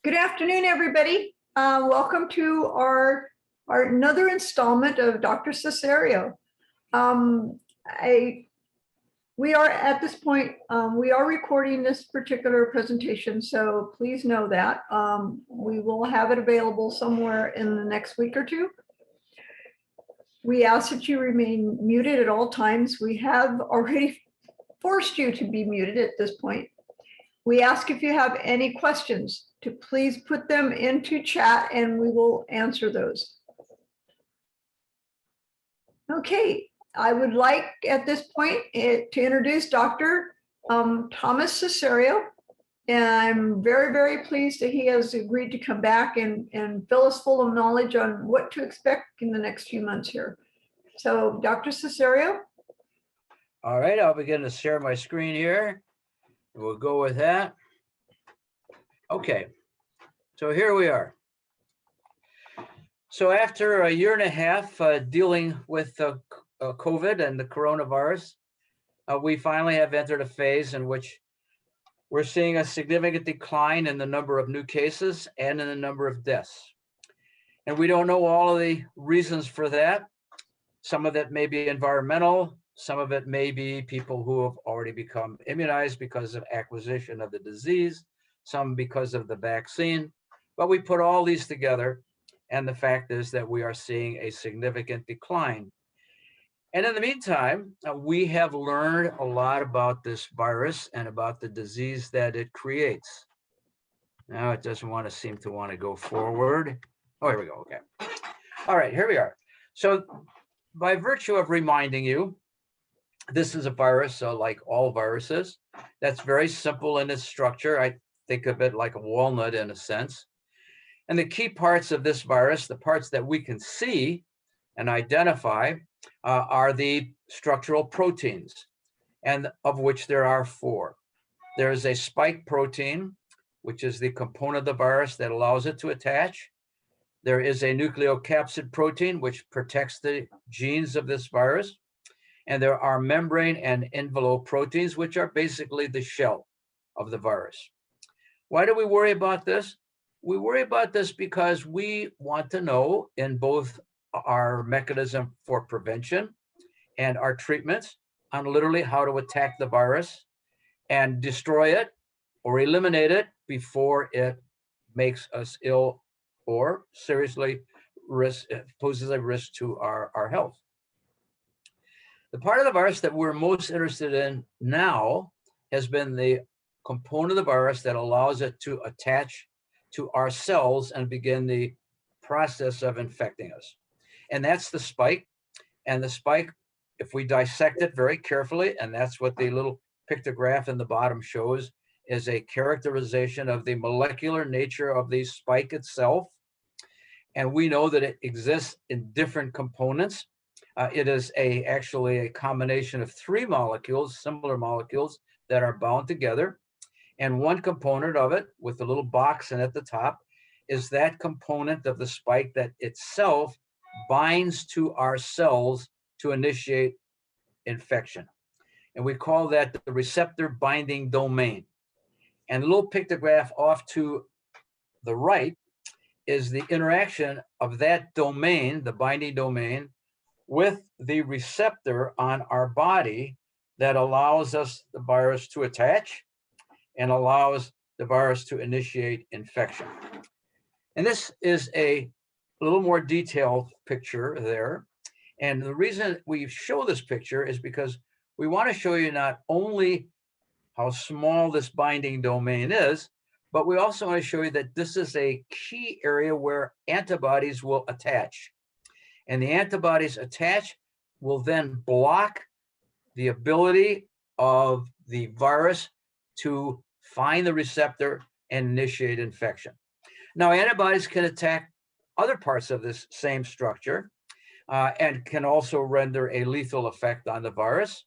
Good afternoon, everybody. Welcome to our another installment of Dr. Cesario. Um, we are at this point, we are recording this particular presentation, so please know that. We will have it available somewhere in the next week or two. We ask that you remain muted at all times. We have already forced you to be muted at this point. We ask if you have any questions to please put them into chat and we will answer those. Okay, I would like at this point to introduce Dr. Thomas Cesario. And I'm very, very pleased that he has agreed to come back and fill us full of knowledge on what to expect in the next few months here. So Dr. Cesario. All right, I'll begin to share my screen here. We'll go with that. Okay, so here we are. So after a year and a half dealing with COVID and the coronavirus, we finally have entered a phase in which we're seeing a significant decline in the number of new cases and in the number of deaths. And we don't know all of the reasons for that. Some of it may be environmental. Some of it may be people who have already become immunized because of acquisition of the disease, some because of the vaccine. But we put all these together, and the fact is that we are seeing a significant decline. And in the meantime, we have learned a lot about this virus and about the disease that it creates. Now it doesn't seem to want to go forward. Oh, here we go. Okay. All right, here we are. So by virtue of reminding you, this is a virus, so like all viruses, that's very simple in its structure. I think of it like a walnut in a sense. And the key parts of this virus, the parts that we can see and identify, are the structural proteins, and of which there are 4. There's a spike protein, which is the component of the virus that allows it to attach. There is a nucleocapsid protein, which protects the genes of this virus. And there are membrane and envelope proteins, which are basically the shell of the virus. Why do we worry about this? We worry about this because we want to know in both our mechanism for prevention and our treatments on literally how to attack the virus and destroy it or eliminate it before it makes us ill or seriously poses a risk to our health. The part of the virus that we're most interested in now has been the component of the virus that allows it to attach to our cells and begin the process of infecting us. And that's the spike. And the spike, if we dissect it very carefully, and that's what the little pictograph in the bottom shows, is a characterization of the molecular nature of the spike itself. And we know that it exists in different components. It is actually a combination of 3 molecules, similar molecules that are bound together. And one component of it, with the little box in at the top, is that component of the spike that itself binds to our cells to initiate infection. And we call that the receptor binding domain. And the little pictograph off to the right is the interaction of that domain, the binding domain, with the receptor on our body that allows us, the virus, to attach and allows the virus to initiate infection. And this is a little more detailed picture there. And the reason we show this picture is because we want to show you not only how small this binding domain is, but we also want to show you that this is a key area where antibodies will attach. And the antibodies attach will then block the ability of the virus to find the receptor and initiate infection. Now, antibodies can attack other parts of this same structure and can also render a lethal effect on the virus,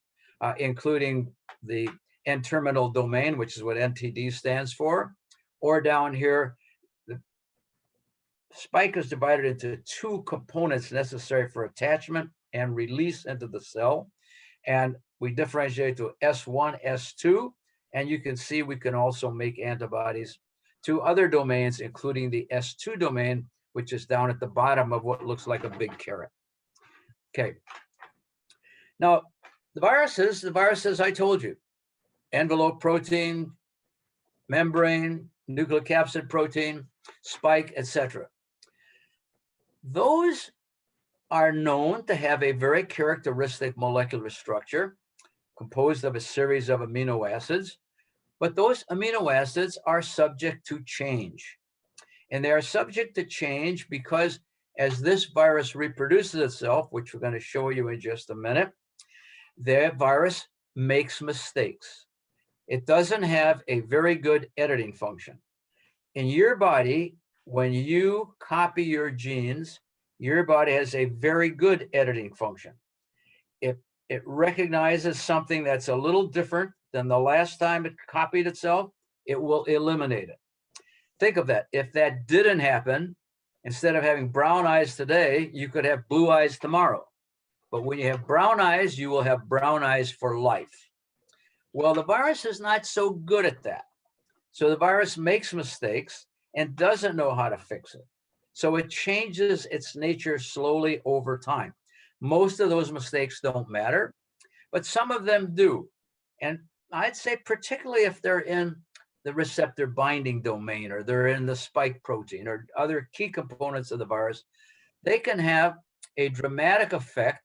including the N-terminal domain, which is what NTD stands for, or down here, the spike is divided into 2 components necessary for attachment and release into the cell. And we differentiate to S1, S2, and you can see we can also make antibodies to other domains, including the S2 domain, which is down at the bottom of what looks like a big carrot. Okay. Now, the viruses, I told you, envelope protein, membrane, nucleocapsid protein, spike, etc. Those are known to have a very characteristic molecular structure composed of a series of amino acids, but those amino acids are subject to change. And they are subject to change because as this virus reproduces itself, which we're going to show you in just a minute, the virus makes mistakes. It doesn't have a very good editing function. In your body, when you copy your genes, your body has a very good editing function. It recognizes something that's a little different than the last time it copied itself, it will eliminate it. Think of that. If that didn't happen, instead of having brown eyes today, you could have blue eyes tomorrow. But when you have brown eyes, you will have brown eyes for life. Well, the virus is not so good at that. So the virus makes mistakes and doesn't know how to fix it. So it changes its nature slowly over time. Most of those mistakes don't matter, but some of them do. And I'd say particularly if they're in the receptor binding domain or they're in the spike protein or other key components of the virus, they can have a dramatic effect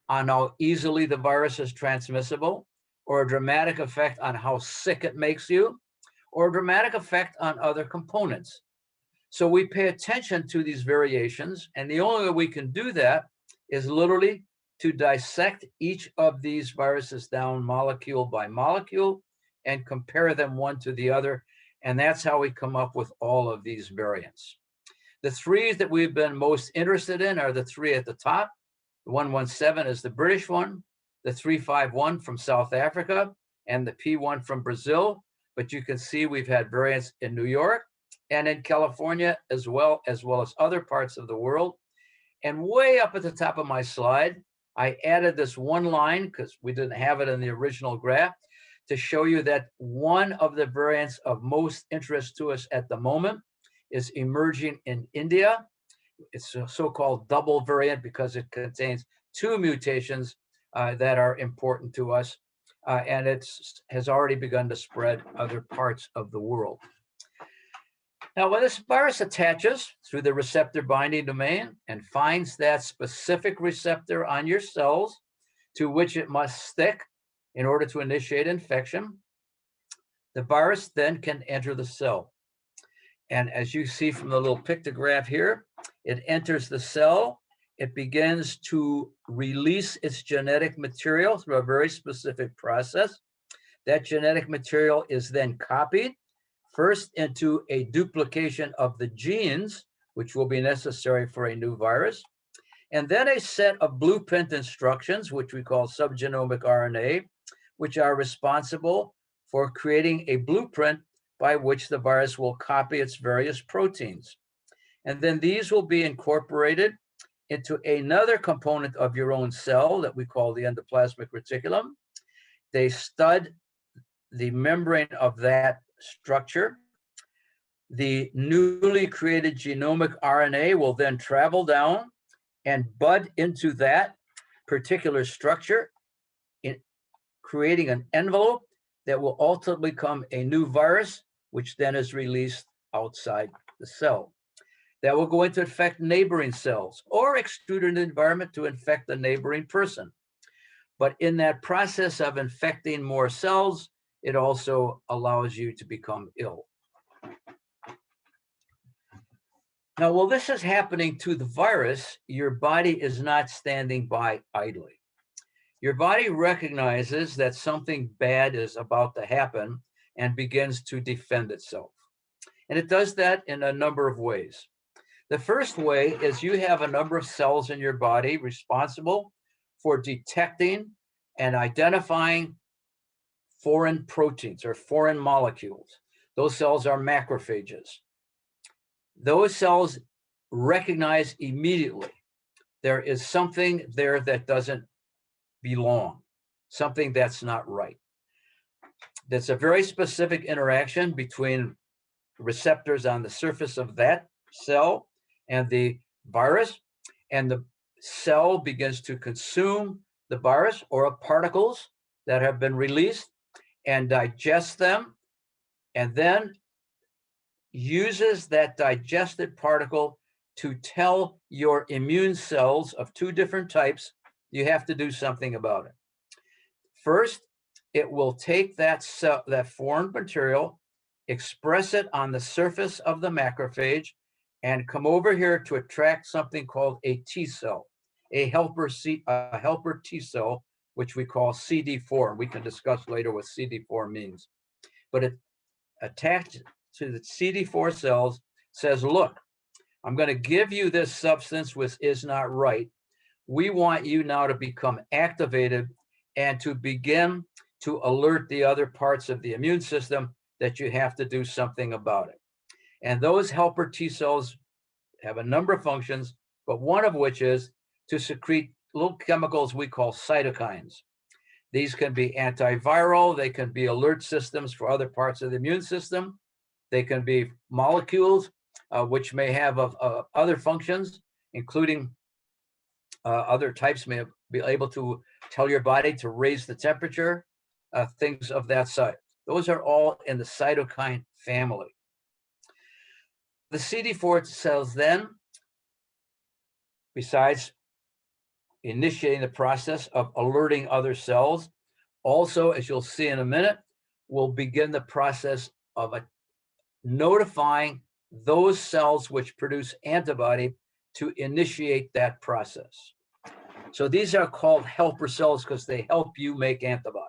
on how easily the virus is transmissible, or a dramatic effect on how sick it makes you, or a dramatic effect on other components. So we pay attention to these variations, and the only way we can do that is literally to dissect each of these viruses down molecule by molecule and compare them one to the other. And that's how we come up with all of these variants. The three that we've been most interested in are the three at the top. The 117 is the British one, the 351 from South Africa, and the P1 from Brazil. But you can see we've had variants in New York and in California as well as other parts of the world. And way up at the top of my slide, I added this one line because we didn't have it in the original graph to show you that one of the variants of most interest to us at the moment is emerging in India. It's a so-called double variant because it contains two mutations that are important to us. And it has already begun to spread other parts of the world. Now, when this virus attaches through the receptor binding domain and finds that specific receptor on your cells to which it must stick in order to initiate infection, the virus then can enter the cell. And as you see from the little pictograph here, it enters the cell. It begins to release its genetic material through a very specific process. That genetic material is then copied first into a duplication of the genes, which will be necessary for a new virus, and then a set of blueprint instructions, which we call subgenomic RNA, which are responsible for creating a blueprint by which the virus will copy its various proteins. And then these will be incorporated into another component of your own cell that we call the endoplasmic reticulum. They stud the membrane of that structure. The newly created genomic RNA will then travel down and bud into that particular structure, creating an envelope that will ultimately become a new virus, which then is released outside the cell. That will go into infect neighboring cells or extrude in the environment to infect the neighboring person. But in that process of infecting more cells, it also allows you to become ill. Now, while this is happening to the virus, your body is not standing by idly. Your body recognizes that something bad is about to happen and begins to defend itself. And it does that in a number of ways. The first way is you have a number of cells in your body responsible for detecting and identifying foreign proteins or foreign molecules. Those cells are macrophages. Those cells recognize immediately there is something there that doesn't belong, something that's not right. That's a very specific interaction between receptors on the surface of that cell and the virus, and the cell begins to consume the virus or particles that have been released and digest them, and then uses that digested particle to tell your immune cells of two different types, you have to do something about it. First, it will take that cell, that foreign material, express it on the surface of the macrophage, and come over here to attract something called a T cell, a helper T cell, which we call CD4. We can discuss later what CD4 means. But it attached to the CD4 cells says, look, I'm going to give you this substance which is not right. We want you now to become activated and to begin to alert the other parts of the immune system that you have to do something about it. And those helper T cells have a number of functions, but one of which is to secrete little chemicals we call cytokines. These can be antiviral, they can be alert systems for other parts of the immune system. They can be molecules which may have other functions, including other types may be able to tell your body to raise the temperature, things of that sort. Those are all in the cytokine family. The CD4 cells then, besides initiating the process of alerting other cells, also, as you'll see in a minute, will begin the process of notifying those cells which produce antibody to initiate that process. So these are called helper cells because they help you make antibody.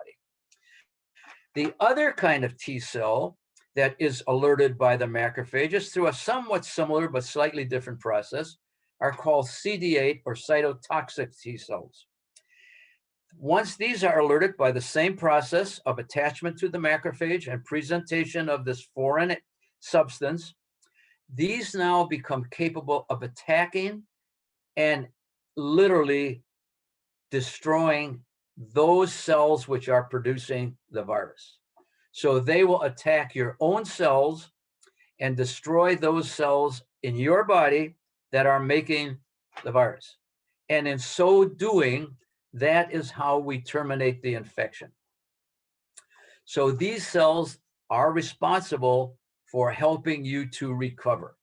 The other kind of T cell that is alerted by the macrophages through a somewhat similar but slightly different process are called CD8 or cytotoxic T cells. Once these are alerted by the same process of attachment to the macrophage and presentation of this foreign substance, these now become capable of attacking and literally destroying those cells which are producing the virus. So they will attack your own cells and destroy those cells in your body that are making the virus. And in so doing, that is how we terminate the infection. So these cells are responsible for helping you to recover.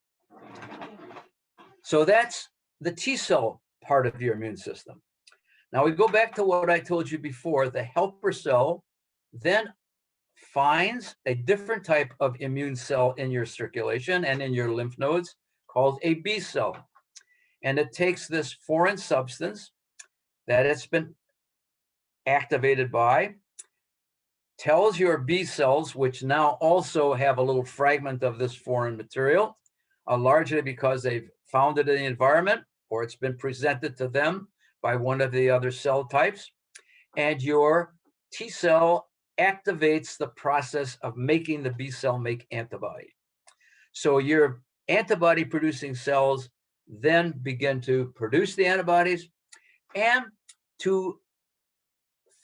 So that's the T cell part of your immune system. Now we go back to what I told you before. The helper cell then finds a different type of immune cell in your circulation and in your lymph nodes called a B cell. And it takes this foreign substance that it's been activated by, tells your B cells, which now also have a little fragment of this foreign material, largely because they've found it in the environment or it's been presented to them by one of the other cell types. And your T cell activates the process of making the B cell make antibody. So your antibody producing cells then begin to produce the antibodies and to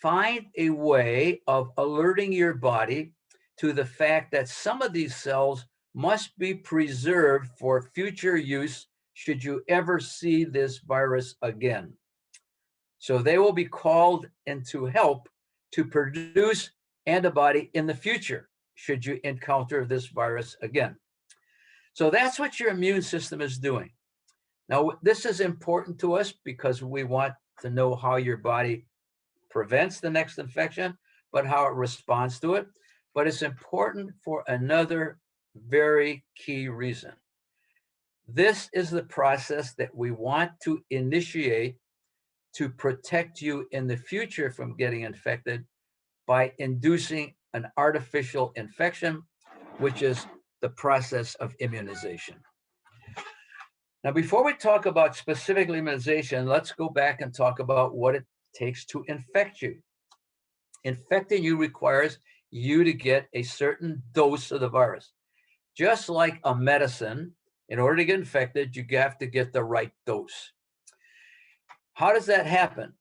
find a way of alerting your body to the fact that some of these cells must be preserved for future use should you ever see this virus again. So they will be called in to help to produce antibody in the future should you encounter this virus again. So that's what your immune system is doing. Now, this is important to us because we want to know how your body prevents the next infection, but how it responds to it. But it's important for another very key reason. This is the process that we want to initiate to protect you in the future from getting infected by inducing an artificial infection, which is the process of immunization. Now, before we talk about specific immunization, let's go back and talk about what it takes to infect you. Infecting you requires you to get a certain dose of the virus. Just like a medicine, in order to get infected, you have to get the right dose. How does that happen?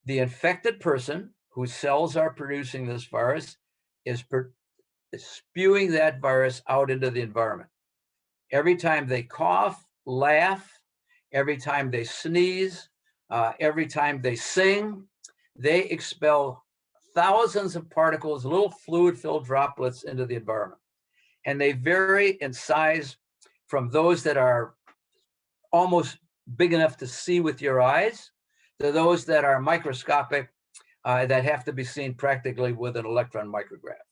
The infected person whose cells are producing this virus is spewing that virus out into the environment. Every time they cough, laugh, every time they sneeze, every time they sing, they expel thousands of particles, little fluid-filled droplets into the environment. And they vary in size from those that are almost big enough to see with your eyes to those that are microscopic, that have to be seen practically with an electron micrograph.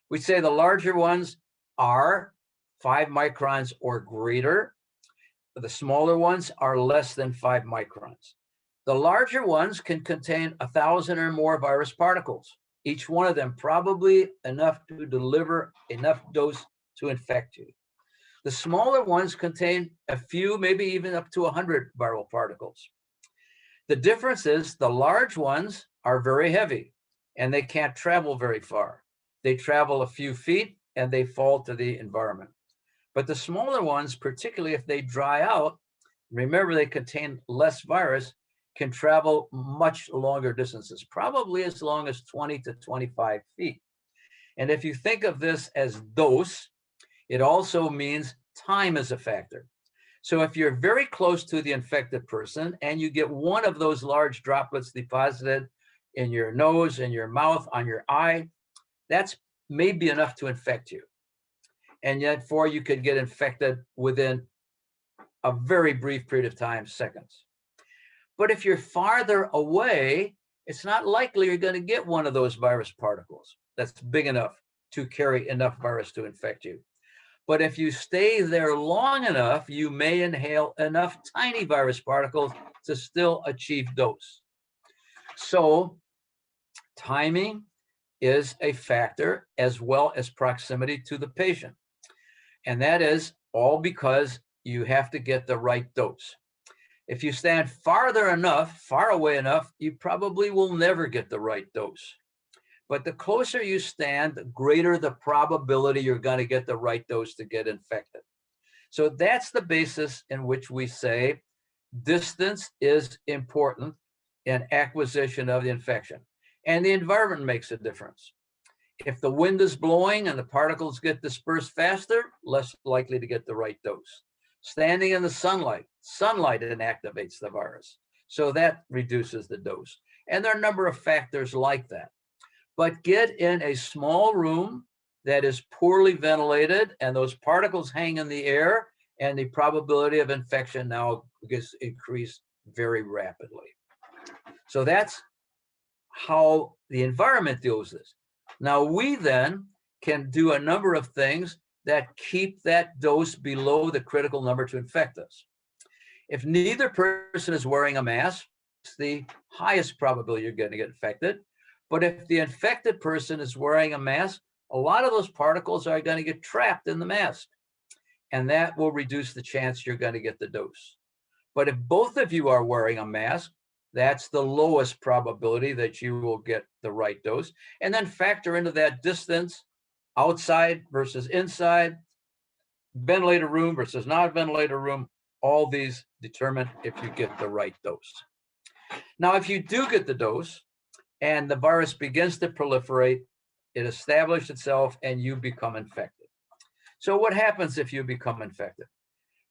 We say the larger ones are 5 microns or greater. The smaller ones are less than 5 microns. The larger ones can contain 1,000 or more virus particles, each one of them probably enough to deliver enough dose to infect you. The smaller ones contain a few, maybe even up to 100 viral particles. The difference is the large ones are very heavy and they can't travel very far. They travel a few feet and they fall to the environment. But the smaller ones, particularly if they dry out, remember they contain less virus, can travel much longer distances, probably as long as 20 to 25 feet. And if you think of this as dose, it also means time is a factor. So if you're very close to the infected person and you get one of those large droplets deposited in your nose, in your mouth, on your eye, that's maybe enough to infect you. And yet you could get infected within a very brief period of time, seconds. But if you're farther away, it's not likely you're going to get one of those virus particles that's big enough to carry enough virus to infect you. But if you stay there long enough, you may inhale enough tiny virus particles to still achieve dose. So timing is a factor as well as proximity to the patient. And that is all because you have to get the right dose. If you stand far away enough, you probably will never get the right dose. But the closer you stand, the greater the probability you're going to get the right dose to get infected. So that's the basis in which we say distance is important in acquisition of the infection. And the environment makes a difference. If the wind is blowing and the particles get dispersed faster, less likely to get the right dose. Standing in the sunlight inactivates the virus. So that reduces the dose. And there are a number of factors like that. But get in a small room that is poorly ventilated and those particles hang in the air and the probability of infection now gets increased very rapidly. So that's how the environment deals with this. Now we then can do a number of things that keep that dose below the critical number to infect us. If neither person is wearing a mask, it's the highest probability you're going to get infected. But if the infected person is wearing a mask, a lot of those particles are going to get trapped in the mask. And that will reduce the chance you're going to get the dose. But if both of you are wearing a mask, that's the lowest probability that you will get the right dose. And then factor into that distance, outside versus inside, ventilator room versus not ventilator room. All these determine if you get the right dose. Now, if you do get the dose and the virus begins to proliferate, it establishes itself and you become infected. So what happens if you become infected?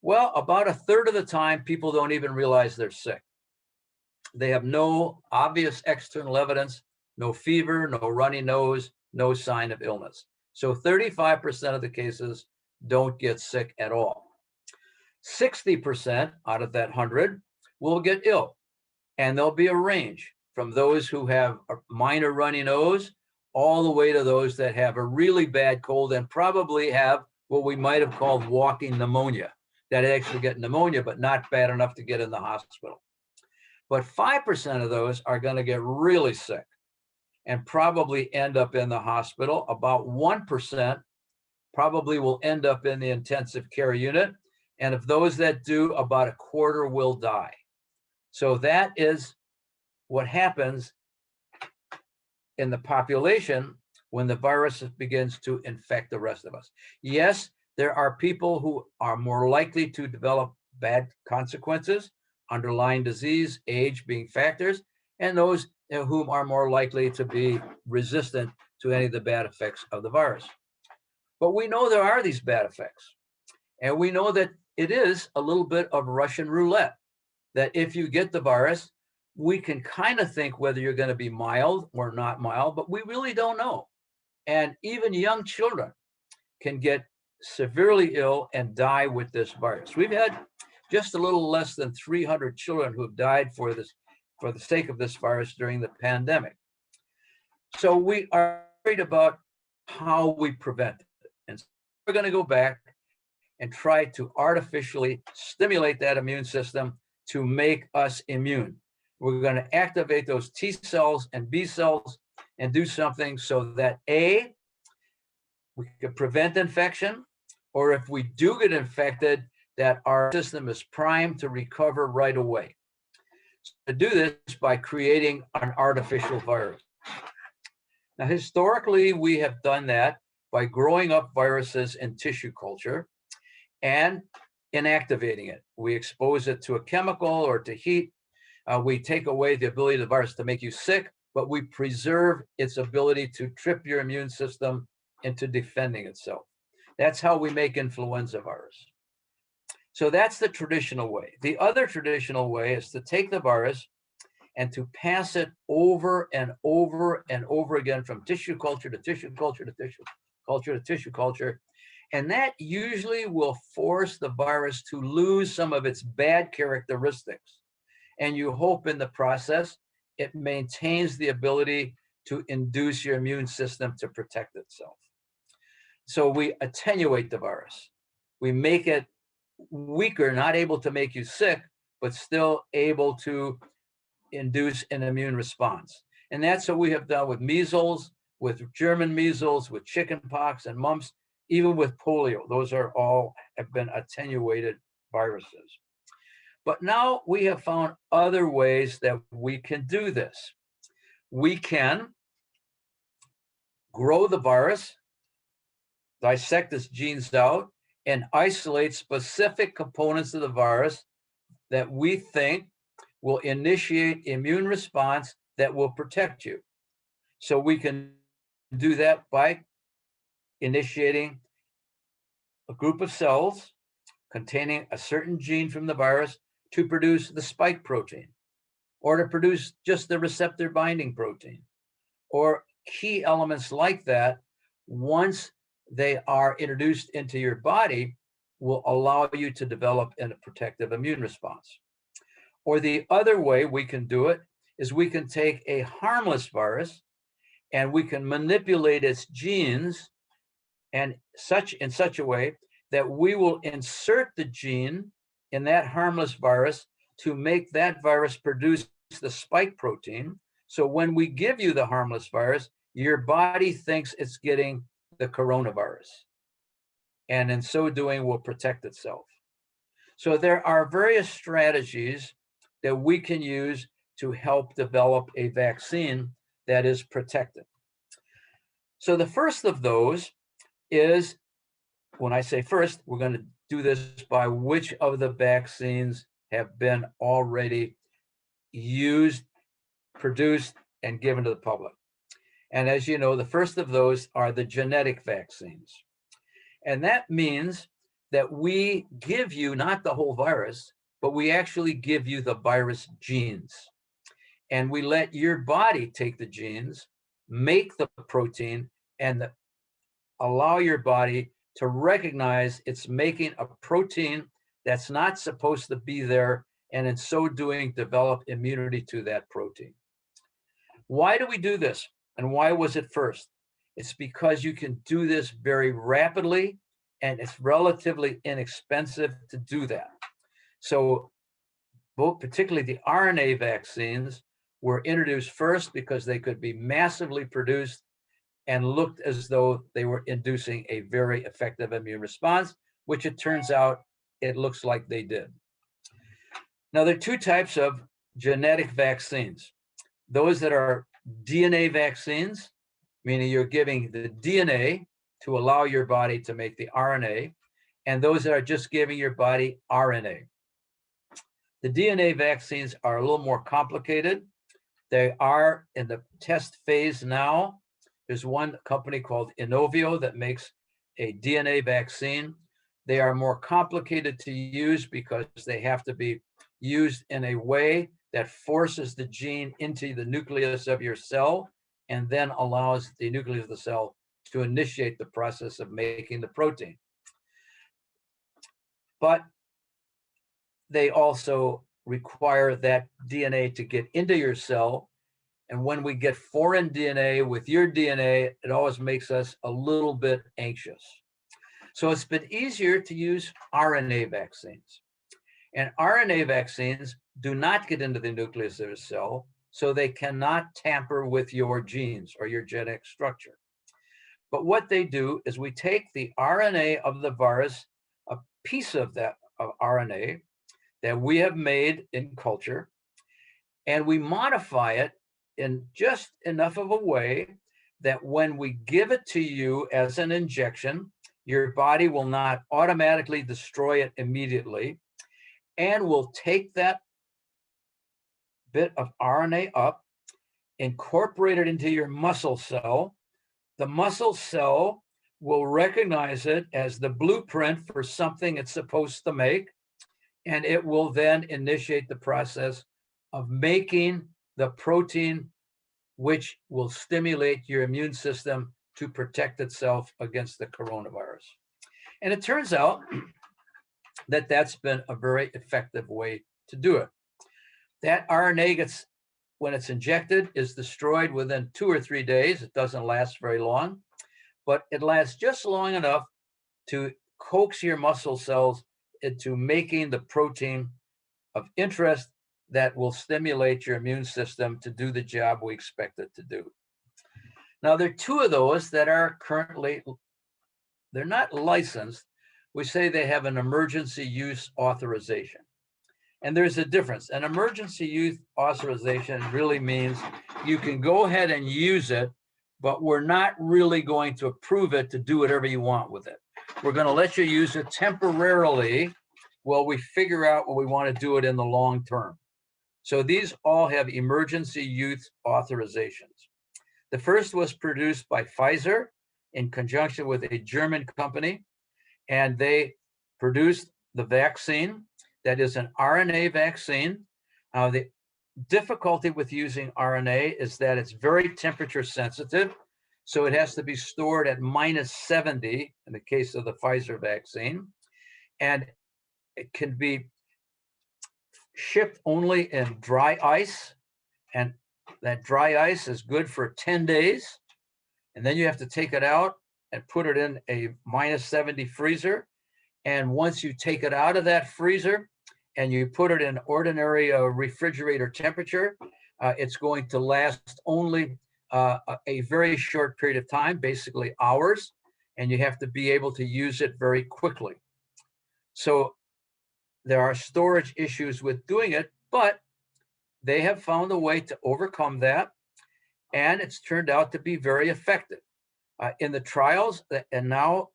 Well, about a third of the time, people don't even realize they're sick. They have no obvious external evidence, no fever, no runny nose, no sign of illness. So 35% of the cases don't get sick at all. 60% out of that 100 will get ill. And there'll be a range from those who have a minor runny nose all the way to those that have a really bad cold and probably have what we might have called walking pneumonia, that actually get pneumonia, but not bad enough to get in the hospital. But 5% of those are going to get really sick and probably end up in the hospital. About 1% probably will end up in the intensive care unit. And of those that do, about a quarter will die. So that is what happens in the population when the virus begins to infect the rest of us. Yes, there are people who are more likely to develop bad consequences, underlying disease, age being factors, and those whom are more likely to be resistant to any of the bad effects of the virus. But we know there are these bad effects. And we know that it is a little bit of Russian roulette, that if you get the virus, we can kind of think whether you're going to be mild or not mild, but we really don't know. And even young children can get severely ill and die with this virus. We've had just a little less than 300 children who have died for the sake of this virus during the pandemic. So we are worried about how we prevent it. And so we're going to go back and try to artificially stimulate that immune system to make us immune. We're going to activate those T cells and B cells and do something so that A, we can prevent infection, or if we do get infected, that our system is primed to recover right away. So to do this by creating an artificial virus. Now, historically, we have done that by growing up viruses in tissue culture and inactivating it. We expose it to a chemical or to heat. We take away the ability of the virus to make you sick, but we preserve its ability to trip your immune system into defending itself. That's how we make influenza virus. So that's the traditional way. The other traditional way is to take the virus and to pass it over and over and over again from tissue culture to tissue culture to tissue culture to tissue culture. And that usually will force the virus to lose some of its bad characteristics. And you hope in the process, it maintains the ability to induce your immune system to protect itself. So we attenuate the virus. We make it weaker, not able to make you sick, but still able to induce an immune response. And that's what we have done with measles, with German measles, with chickenpox and mumps, even with polio. Those are all have been attenuated viruses. But now we have found other ways that we can do this. We can grow the virus, dissect its genes out, and isolate specific components of the virus that we think will initiate immune response that will protect you. So we can do that by initiating a group of cells containing a certain gene from the virus to produce the spike protein, or to produce just the receptor binding protein, or key elements like that. Once they are introduced into your body, will allow you to develop a protective immune response. Or the other way we can do it is we can take a harmless virus and we can manipulate its genes and in such a way that we will insert the gene in that harmless virus to make that virus produce the spike protein. So when we give you the harmless virus, your body thinks it's getting the coronavirus, and in so doing will protect itself. So there are various strategies that we can use to help develop a vaccine that is protective. So the first of those is, when I say first, we're going to do this by which of the vaccines have been already used, produced, and given to the public. And as you know, the first of those are the genetic vaccines. And that means that we give you not the whole virus, but we actually give you the virus genes. And we let your body take the genes, make the protein, and allow your body to recognize it's making a protein that's not supposed to be there, and in so doing, develop immunity to that protein. Why do we do this? And why was it first? It's because you can do this very rapidly, and it's relatively inexpensive to do that. So both, particularly the RNA vaccines, were introduced first because they could be massively produced and looked as though they were inducing a very effective immune response, which it turns out it looks like they did. Now, there are two types of genetic vaccines. Those that are DNA vaccines, meaning you're giving the DNA to allow your body to make the RNA, and those that are just giving your body RNA. The DNA vaccines are a little more complicated. They are in the test phase now. There's one company called Inovio that makes a DNA vaccine. They are more complicated to use because they have to be used in a way that forces the gene into the nucleus of your cell and then allows the nucleus of the cell to initiate the process of making the protein. But they also require that DNA to get into your cell. And when we get foreign DNA with your DNA, it always makes us a little bit anxious. So it's been easier to use RNA vaccines. And RNA vaccines do not get into the nucleus of a cell, so they cannot tamper with your genes or your genetic structure. But what they do is we take the RNA of the virus, a piece of that RNA that we have made in culture, and we modify it in just enough of a way that when we give it to you as an injection, your body will not automatically destroy it immediately, and will take that bit of RNA up, incorporate it into your muscle cell. The muscle cell will recognize it as the blueprint for something it's supposed to make, and it will then initiate the process of making the protein which will stimulate your immune system to protect itself against the coronavirus. And it turns out that that's been a very effective way to do it. That RNA gets, when it's injected, is destroyed within 2 or 3 days. It doesn't last very long, but it lasts just long enough to coax your muscle cells into making the protein of interest that will stimulate your immune system to do the job we expect it to do. Now, there are 2 of those that are currently, they're not licensed. We say they have an emergency use authorization. And there's a difference. An emergency use authorization really means you can go ahead and use it, but we're not really going to approve it to do whatever you want with it. We're going to let you use it temporarily while we figure out what we want to do it in the long term. So these all have emergency use authorizations. The first was produced by Pfizer in conjunction with a German company, and they produced the vaccine that is an RNA vaccine. The difficulty with using RNA is that it's very temperature sensitive, so it has to be stored at -70 in the case of the Pfizer vaccine, and it can be shipped only in dry ice, and that dry ice is good for 10 days, and then you have to take it out and put it in a -70 freezer. And once you take it out of that freezer and you put it in ordinary refrigerator temperature, it's going to last only a very short period of time, basically hours, and you have to be able to use it very quickly. So there are storage issues with doing it, but they have found a way to overcome that, and it's turned out to be very effective. In the trials, and now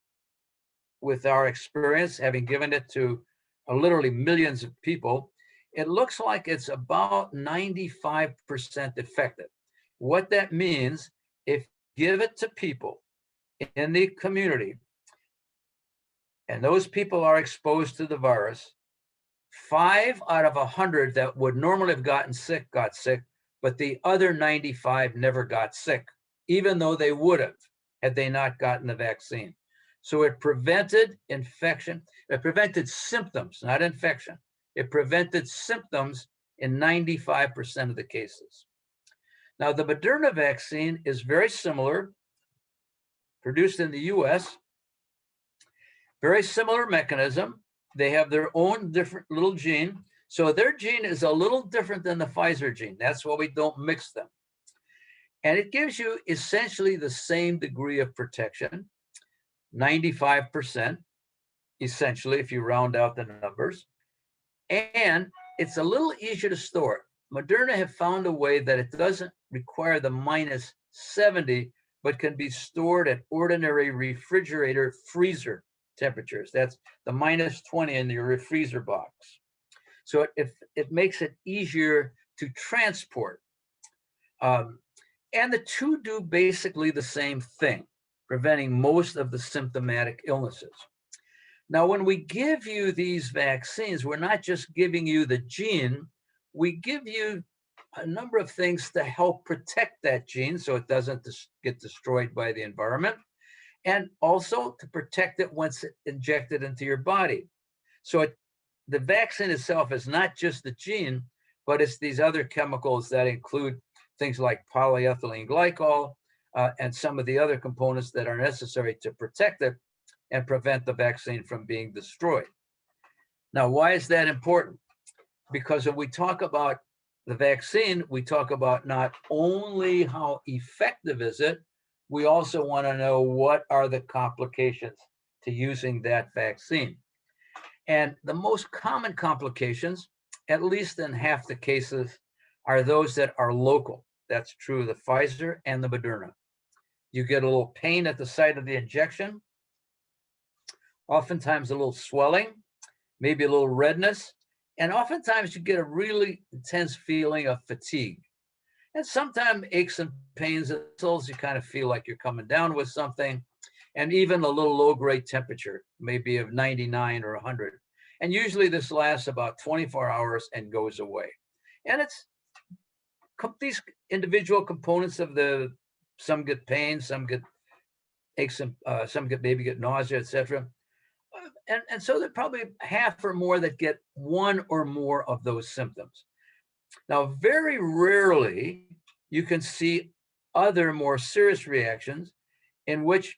with our experience, having given it to literally millions of people, it looks like it's about 95% effective. What that means, if you give it to people in the community, and those people are exposed to the virus, 5 out of 100 that would normally have gotten sick got sick, but the other 95 never got sick, even though they would have had they not gotten the vaccine. So it prevented infection. It prevented symptoms, not infection. It prevented symptoms in 95% of the cases. Now, the Moderna vaccine is very similar, produced in the US, very similar mechanism. They have their own different little gene. So their gene is a little different than the Pfizer gene. That's why we don't mix them. And it gives you essentially the same degree of protection, 95%, essentially, if you round out the numbers. And it's a little easier to store. Moderna have found a way that it doesn't require the -70, but can be stored at ordinary refrigerator freezer temperatures. That's the -20 in your freezer box. So it makes it easier to transport. And the 2 do basically the same thing. preventing most of the symptomatic illnesses. Now, when we give you these vaccines, we're not just giving you the gene, we give you a number of things to help protect that gene so it doesn't get destroyed by the environment, and also to protect it once it's injected into your body. So the vaccine itself is not just the gene, but it's these other chemicals that include things like polyethylene glycol and some of the other components that are necessary to protect it and prevent the vaccine from being destroyed. Now, why is that important? Because when we talk about the vaccine, we talk about not only how effective is it, we also want to know what are the complications to using that vaccine. And the most common complications, at least in half the cases, are those that are local. That's true of the Pfizer and the Moderna. You get a little pain at the site of the injection, oftentimes a little swelling, maybe a little redness, and oftentimes you get a really intense feeling of fatigue. And sometimes aches and pains in the muscles, you kind of feel like you're coming down with something, and even a little low-grade temperature, maybe of 99 or 100. And usually this lasts about 24 hours and goes away. And it's these individual components of some get pain, some get aches, and some maybe get nausea, etc. And so there are probably half or more that get one or more of those symptoms. Now, very rarely you can see other more serious reactions in which,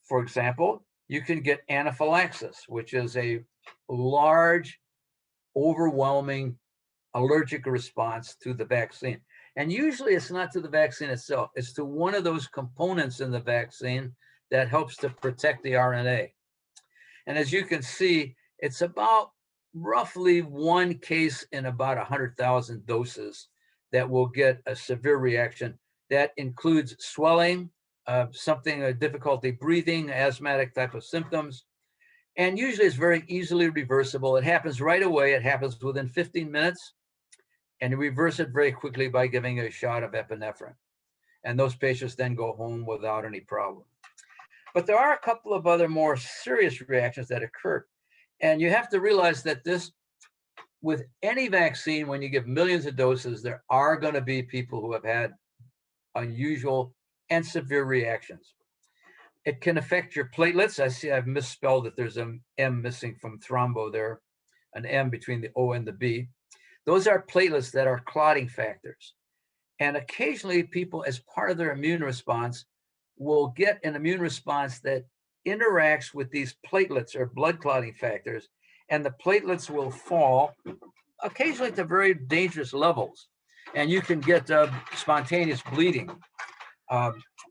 for example, you can get anaphylaxis, which is a large, overwhelming allergic response to the vaccine. And usually it's not to the vaccine itself, it's to one of those components in the vaccine that helps to protect the RNA. And as you can see, it's about roughly one case in about 100,000 doses that will get a severe reaction. That includes swelling, a difficulty breathing, asthmatic type of symptoms. And usually it's very easily reversible. It happens right away. It happens within 15 minutes. And you reverse it very quickly by giving a shot of epinephrine. And those patients then go home without any problem. But there are a couple of other more serious reactions that occur. And you have to realize that with any vaccine, when you give millions of doses, there are going to be people who have had unusual and severe reactions. It can affect your platelets. I see I've misspelled it. There's an M missing from thrombo there, an M between the O and the B. Those are platelets that are clotting factors. And occasionally people, as part of their immune response, will get an immune response that interacts with these platelets or blood clotting factors, and the platelets will fall occasionally to very dangerous levels. And you can get spontaneous bleeding.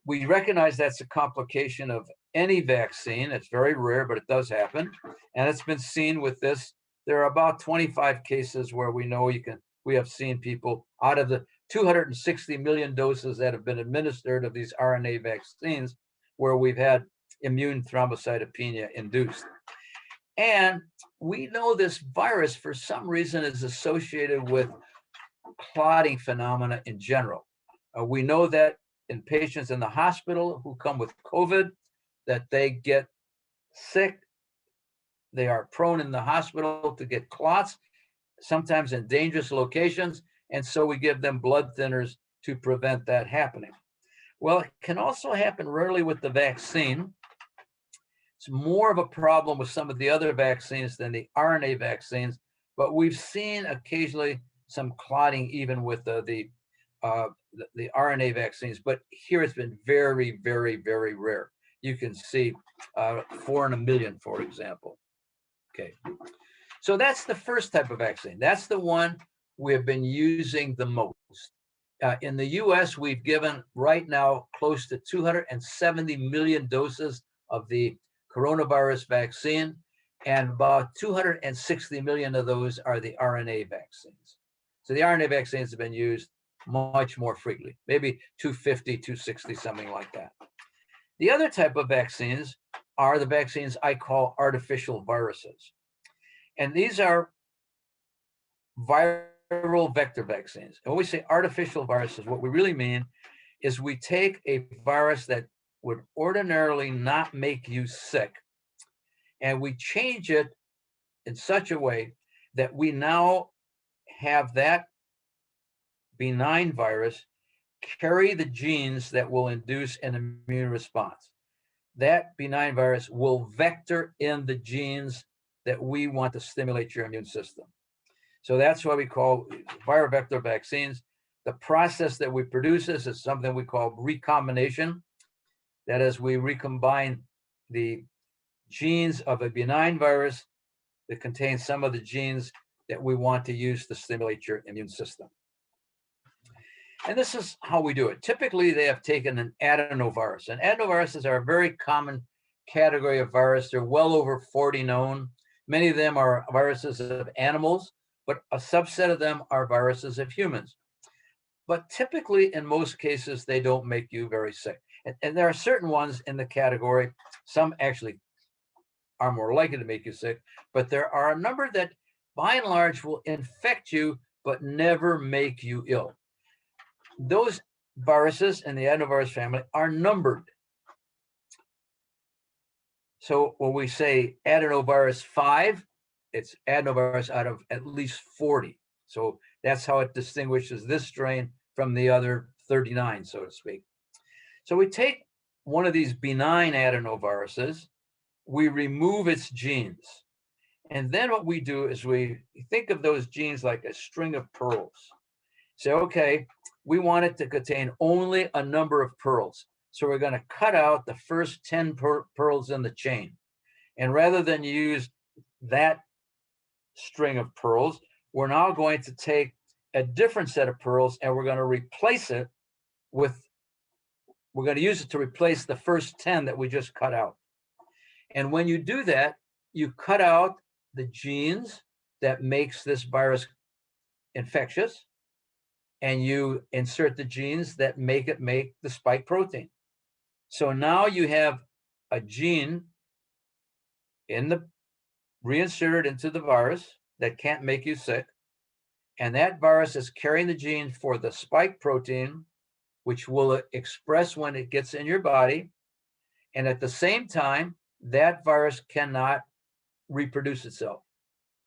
We recognize that's a complication of any vaccine. It's very rare, but it does happen. And it's been seen with this. There are about 25 cases where we know we have seen people out of the 260 million doses that have been administered of these RNA vaccines where we've had immune thrombocytopenia induced. And we know this virus, for some reason, is associated with clotting phenomena in general. We know that in patients in the hospital who come with COVID, that they get sick. They are prone in the hospital to get clots, sometimes in dangerous locations. And so we give them blood thinners to prevent that happening. Well, it can also happen rarely with the vaccine. It's more of a problem with some of the other vaccines than the RNA vaccines, but we've seen occasionally some clotting even with the RNA vaccines, but here it's been very, very, very rare. You can see 4 in a million, for example. Okay, so that's the first type of vaccine. That's the one we have been using the most. In the US, we've given right now close to 270 million doses of the coronavirus vaccine, and about 260 million of those are the RNA vaccines. So the RNA vaccines have been used much more frequently, maybe 250, 260, something like that. The other type of vaccines are the vaccines I call artificial viruses. And these are viral vector vaccines. And when we say artificial viruses, what we really mean is we take a virus that would ordinarily not make you sick, and we change it in such a way that we now have that benign virus carry the genes that will induce an immune response. That benign virus will vector in the genes that we want to stimulate your immune system. So that's why we call viral vector vaccines. The process that we produce this is something we call recombination. That is, we recombine the genes of a benign virus that contains some of the genes that we want to use to stimulate your immune system. And this is how we do it. Typically, they have taken an adenovirus. And adenoviruses are a very common category of virus. There are well over 40 known. Many of them are viruses of animals, but a subset of them are viruses of humans. But typically, in most cases, they don't make you very sick. And there are certain ones in the category, some actually are more likely to make you sick, but there are a number that by and large will infect you, but never make you ill. Those viruses in the adenovirus family are numbered. So when we say adenovirus 5, it's adenovirus out of at least 40. So that's how it distinguishes this strain from the other 39, so to speak. So we take one of these benign adenoviruses, we remove its genes. And then what we do is we think of those genes like a string of pearls. Say, okay, we want it to contain only a number of pearls. So we're going to cut out the first 10 pearls in the chain. And rather than use that string of pearls, we're now going to take a different set of pearls and we're going to replace it with, we're going to use it to replace the first 10 that we just cut out. And when you do that, you cut out the genes that makes this virus infectious, and you insert the genes that make it make the spike protein. So now you have a gene reinserted into the virus that can't make you sick. And that virus is carrying the gene for the spike protein, which will express when it gets in your body. And at the same time, that virus cannot reproduce itself.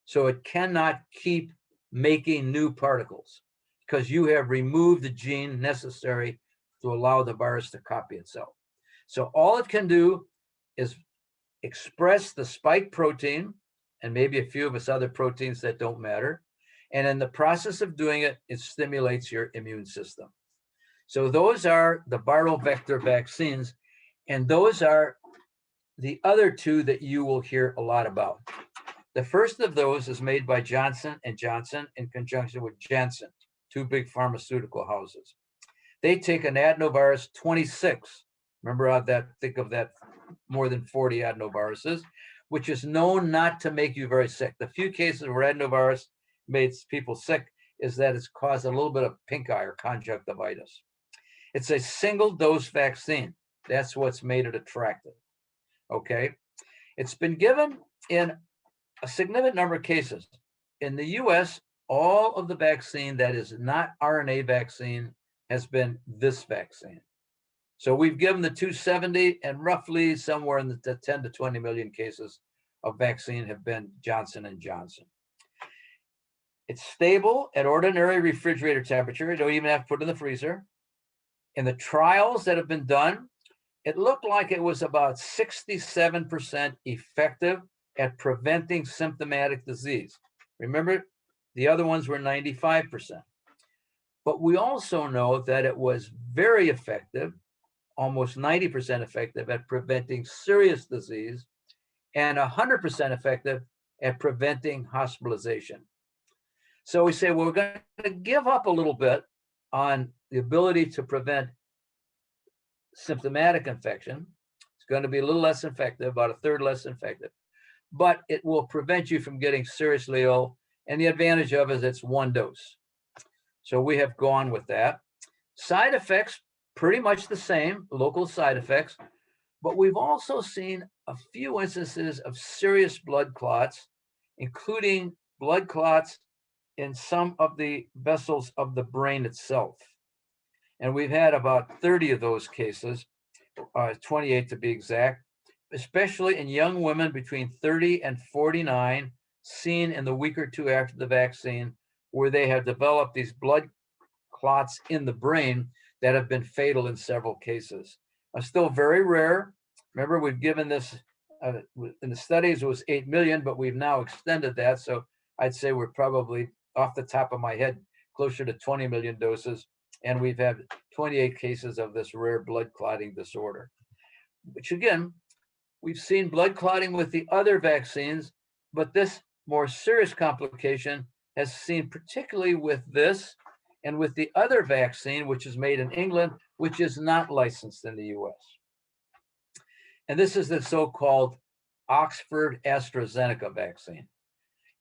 So it cannot keep making new particles because you have removed the gene necessary to allow the virus to copy itself. So all it can do is express the spike protein and maybe a few of its other proteins that don't matter. And in the process of doing it, it stimulates your immune system. So those are the viral vector vaccines. And those are the other two that you will hear a lot about. The first of those is made by Johnson & Johnson in conjunction with Janssen, two big pharmaceutical houses. They take an adenovirus 26. Remember how think of that more than 40 adenoviruses, which is known not to make you very sick. The few cases where adenovirus made people sick is that it's caused a little bit of pink eye or conjunctivitis. It's a single dose vaccine. That's what's made it attractive. Okay. It's been given in a significant number of cases. In the US, all of the vaccine that is not RNA vaccine has been this vaccine. So we've given the 270 and roughly somewhere in the 10 to 20 million cases of vaccine have been Johnson & Johnson. It's stable at ordinary refrigerator temperature. You don't even have to put it in the freezer. In the trials that have been done, it looked like it was about 67% effective at preventing symptomatic disease. Remember, the other ones were 95%. But we also know that it was very effective, almost 90% effective at preventing serious disease and 100% effective at preventing hospitalization. So we say, well, we're going to give up a little bit on the ability to prevent symptomatic infection. It's going to be a little less effective, about a third less effective, but it will prevent you from getting seriously ill. And the advantage of it is it's one dose. So we have gone with that. Side effects, pretty much the same, local side effects, but we've also seen a few instances of serious blood clots, including blood clots in some of the vessels of the brain itself. And we've had about 30 of those cases, 28 to be exact, especially in young women between 30 and 49, seen in the week or two after the vaccine, where they have developed these blood clots in the brain that have been fatal in several cases. Still very rare. Remember, we've given this, in the studies, it was 8 million, but we've now extended that. So I'd say we're probably, off the top of my head, closer to 20 million doses. And we've had 28 cases of this rare blood clotting disorder, which again, we've seen blood clotting with the other vaccines, but this more serious complication has seen particularly with this and with the other vaccine, which is made in England, which is not licensed in the US. And this is the so-called Oxford AstraZeneca vaccine.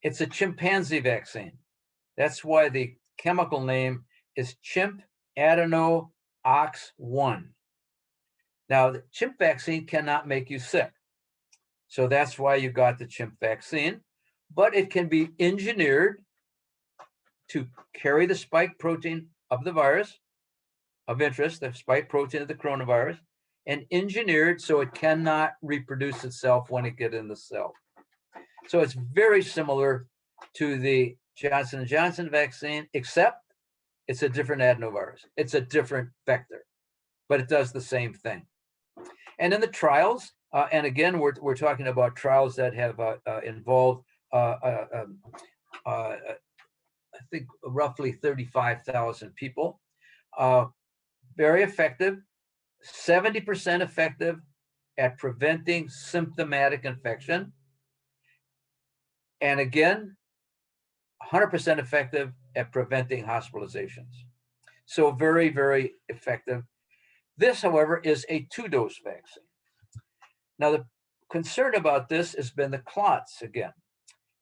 It's a chimpanzee vaccine. That's why the chemical name is chimp adeno ox1. Now, the chimp vaccine cannot make you sick. So that's why you got the chimp vaccine, but it can be engineered to carry the spike protein of the virus of interest, the spike protein of the coronavirus, and engineered so it cannot reproduce itself when it gets in the cell. So it's very similar to the Johnson & Johnson vaccine, except it's a different adenovirus. It's a different vector, but it does the same thing. And in the trials, and again, we're talking about trials that have involved, I think, roughly 35,000 people. Very effective, 70% effective at preventing symptomatic infection. And again, 100% effective at preventing hospitalizations. So very, very effective. This, however, is a 2-dose vaccine. Now, the concern about this has been the clots again.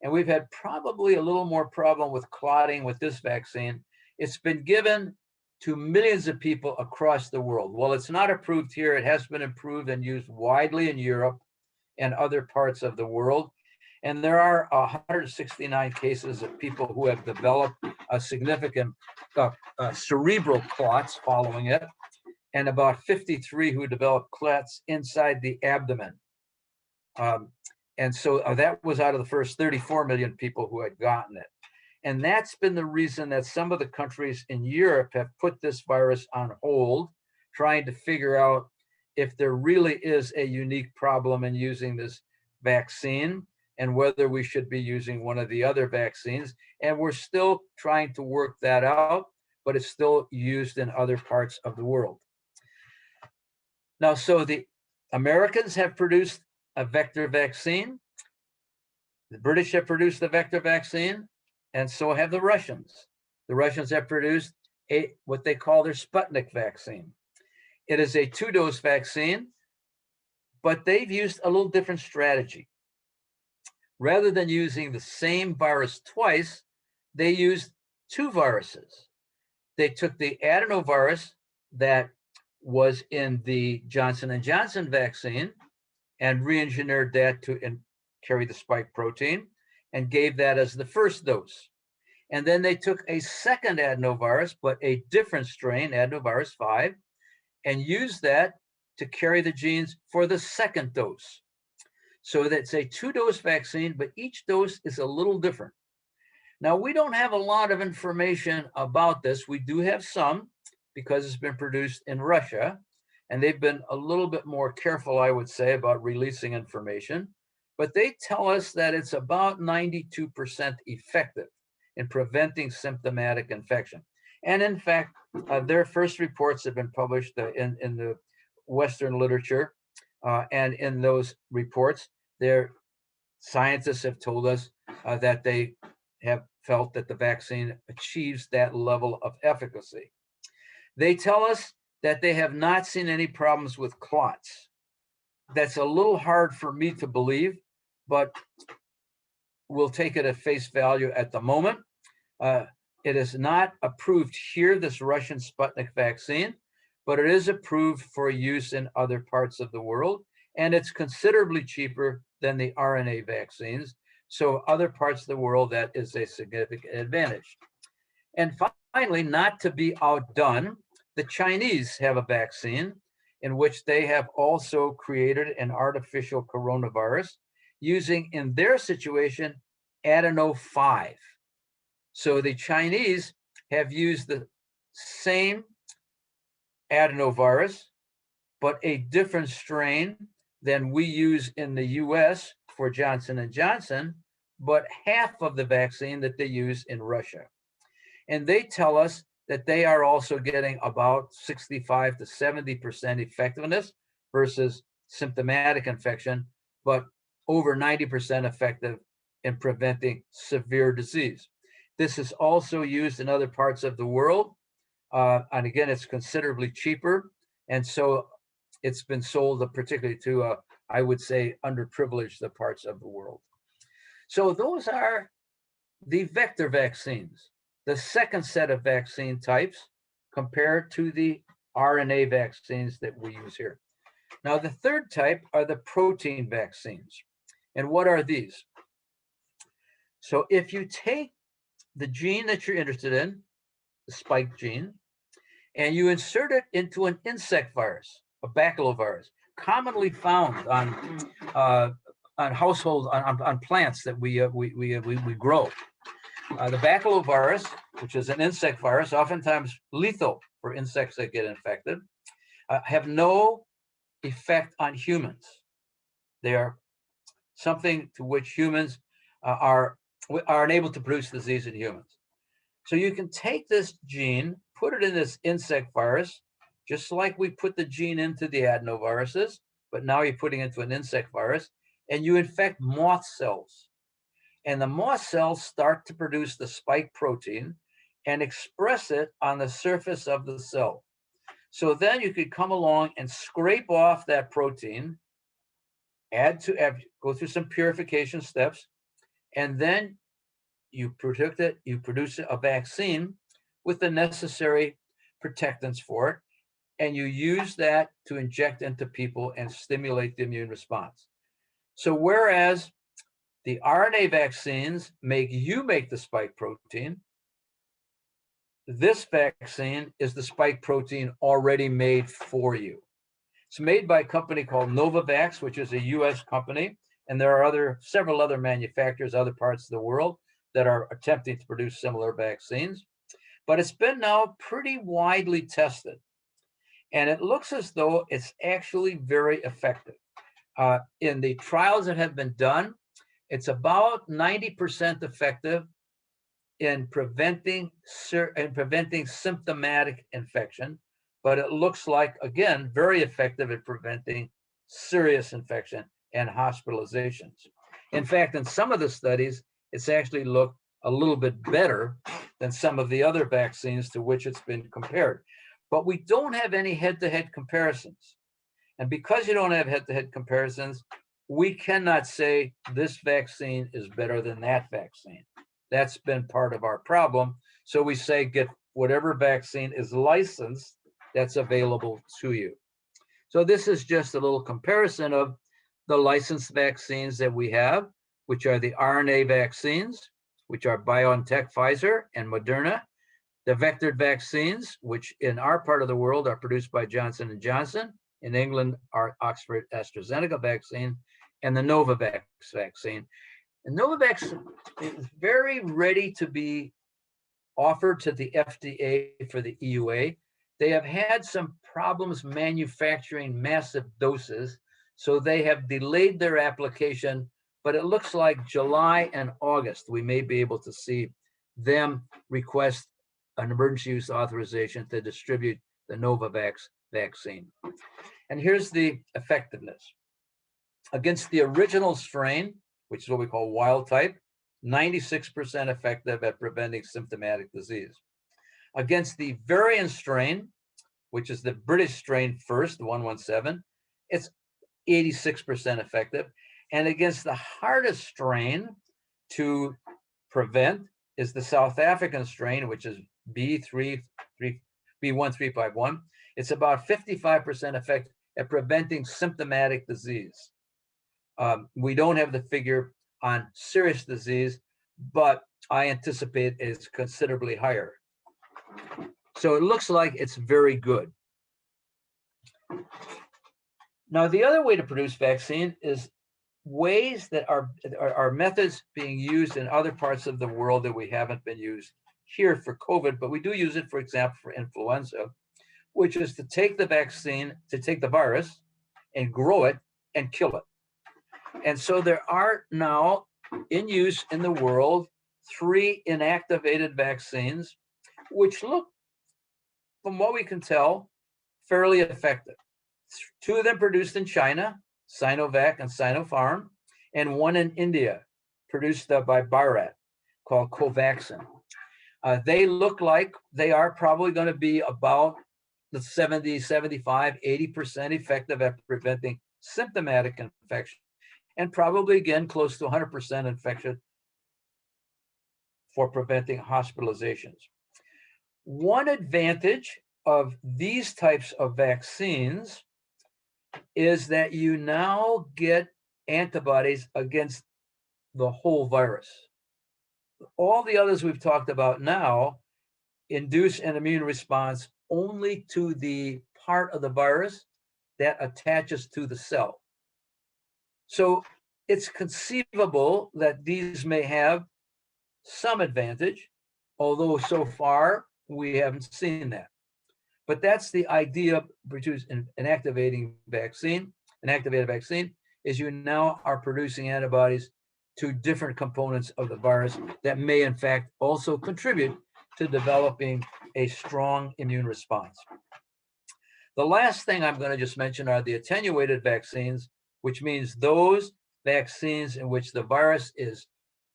And we've had probably a little more problem with clotting with this vaccine. It's been given to millions of people across the world. Well, it's not approved here. It has been approved and used widely in Europe and other parts of the world. And there are 169 cases of people who have developed a significant cerebral clots following it, and about 53 who developed clots inside the abdomen. And so that was out of the first 34 million people who had gotten it. And that's been the reason that some of the countries in Europe have put this virus on hold, trying to figure out if there really is a unique problem in using this vaccine and whether we should be using one of the other vaccines. And we're still trying to work that out, but it's still used in other parts of the world. Now, so the Americans have produced a vector vaccine. The British have produced the vector vaccine, and so have the Russians. The Russians have produced what they call their Sputnik vaccine. It is a 2-dose vaccine, but they've used a little different strategy. Rather than using the same virus twice, they used 2 viruses. They took the adenovirus that was in the Johnson & Johnson vaccine and re-engineered that to carry the spike protein and gave that as the first dose. And then they took a second adenovirus, but a different strain, adenovirus 5, and used that to carry the genes for the second dose. So that's a 2-dose vaccine, but each dose is a little different. Now, we don't have a lot of information about this. We do have some because it's been produced in Russia, and they've been a little bit more careful, I would say, about releasing information. But they tell us that it's about 92% effective in preventing symptomatic infection. And in fact, their first reports have been published in the Western literature. And in those reports, their scientists have told us that they have felt that the vaccine achieves that level of efficacy. They tell us that they have not seen any problems with clots. That's a little hard for me to believe, but we'll take it at face value at the moment. It is not approved here, this Russian Sputnik vaccine, but it is approved for use in other parts of the world, and it's considerably cheaper than the RNA vaccines. So other parts of the world, that is a significant advantage. And finally, not to be outdone, the Chinese have a vaccine, in which they have also created an artificial coronavirus using, in their situation, adeno 5. So the Chinese have used the same adenovirus, but a different strain than we use in the US for Johnson & Johnson, but half of the vaccine that they use in Russia. And they tell us that they are also getting about 65 to 70% effectiveness versus symptomatic infection, but over 90% effective in preventing severe disease. This is also used in other parts of the world. And again, it's considerably cheaper. And so it's been sold particularly to, I would say, underprivileged parts of the world. So those are the vector vaccines, the second set of vaccine types compared to the RNA vaccines that we use here. Now, the third type are the protein vaccines. And what are these? So if you take the gene that you're interested in, the spike gene, and you insert it into an insect virus, a baculovirus, commonly found on household, on plants that we grow. The baculovirus, which is an insect virus, oftentimes lethal for insects that get infected, have no effect on humans. They are something to which humans are unable to produce disease in humans. So you can take this gene, put it in this insect virus, just like we put the gene into the adenoviruses, but now you're putting it into an insect virus, and you infect moth cells. And the moth cells start to produce the spike protein and express it on the surface of the cell. So then you could come along and scrape off that protein, go through some purification steps, and then you protect it, you produce a vaccine with the necessary protectants for it, and you use that to inject into people and stimulate the immune response. So whereas the RNA vaccines make the spike protein, this vaccine is the spike protein already made for you. It's made by a company called Novavax, which is a US company, and there are several other manufacturers, other parts of the world, that are attempting to produce similar vaccines. But it's been now pretty widely tested, and it looks as though it's actually very effective. In the trials that have been done, it's about 90% effective in preventing symptomatic infection, but it looks like, again, very effective at preventing serious infection and hospitalizations. In fact, in some of the studies, it's actually looked a little bit better than some of the other vaccines to which it's been compared. But we don't have any head-to-head comparisons. And because you don't have head-to-head comparisons, we cannot say this vaccine is better than that vaccine. That's been part of our problem. So we say get whatever vaccine is licensed that's available to you. So this is just a little comparison of the licensed vaccines that we have, which are the RNA vaccines, which are BioNTech, Pfizer, and Moderna. The vectored vaccines, which in our part of the world are produced by Johnson & Johnson. In England, our Oxford AstraZeneca vaccine, and the Novavax vaccine. And Novavax is very ready to be offered to the FDA for the EUA. They have had some problems manufacturing massive doses, so they have delayed their application, but it looks like July and August, we may be able to see them request an emergency use authorization to distribute the Novavax vaccine. And here's the effectiveness. Against the original strain, which is what we call wild type, 96% effective at preventing symptomatic disease. Against the variant strain, which is the British strain first, the 117, it's 86% effective. And against the hardest strain to prevent is the South African strain, which is B1351. It's about 55% effective at preventing symptomatic disease. We don't have the figure on serious disease, but I anticipate it's considerably higher. So it looks like it's very good. Now, the other way to produce vaccine is ways that are methods being used in other parts of the world that we haven't been used here for COVID, but we do use it, for example, for influenza, which is to take the vaccine, to take the virus and grow it and kill it. And so there are now in use in the world 3 inactivated vaccines, which look, from what we can tell, fairly effective. 2 of them produced in China, Sinovac and Sinopharm, and 1 in India, produced by Bharat, called Covaxin. They look like they are probably going to be about the 70, 75, 80% effective at preventing symptomatic infection, and probably, again, close to 100% infection for preventing hospitalizations. One advantage of these types of vaccines is that you now get antibodies against the whole virus. All the others we've talked about now induce an immune response only to the part of the virus that attaches to the cell. So it's conceivable that these may have some advantage, although so far we haven't seen that. But that's the idea of producing an activated vaccine is you now are producing antibodies to different components of the virus that may in fact also contribute to developing a strong immune response. The last thing I'm going to just mention are the attenuated vaccines, which means those vaccines in which the virus is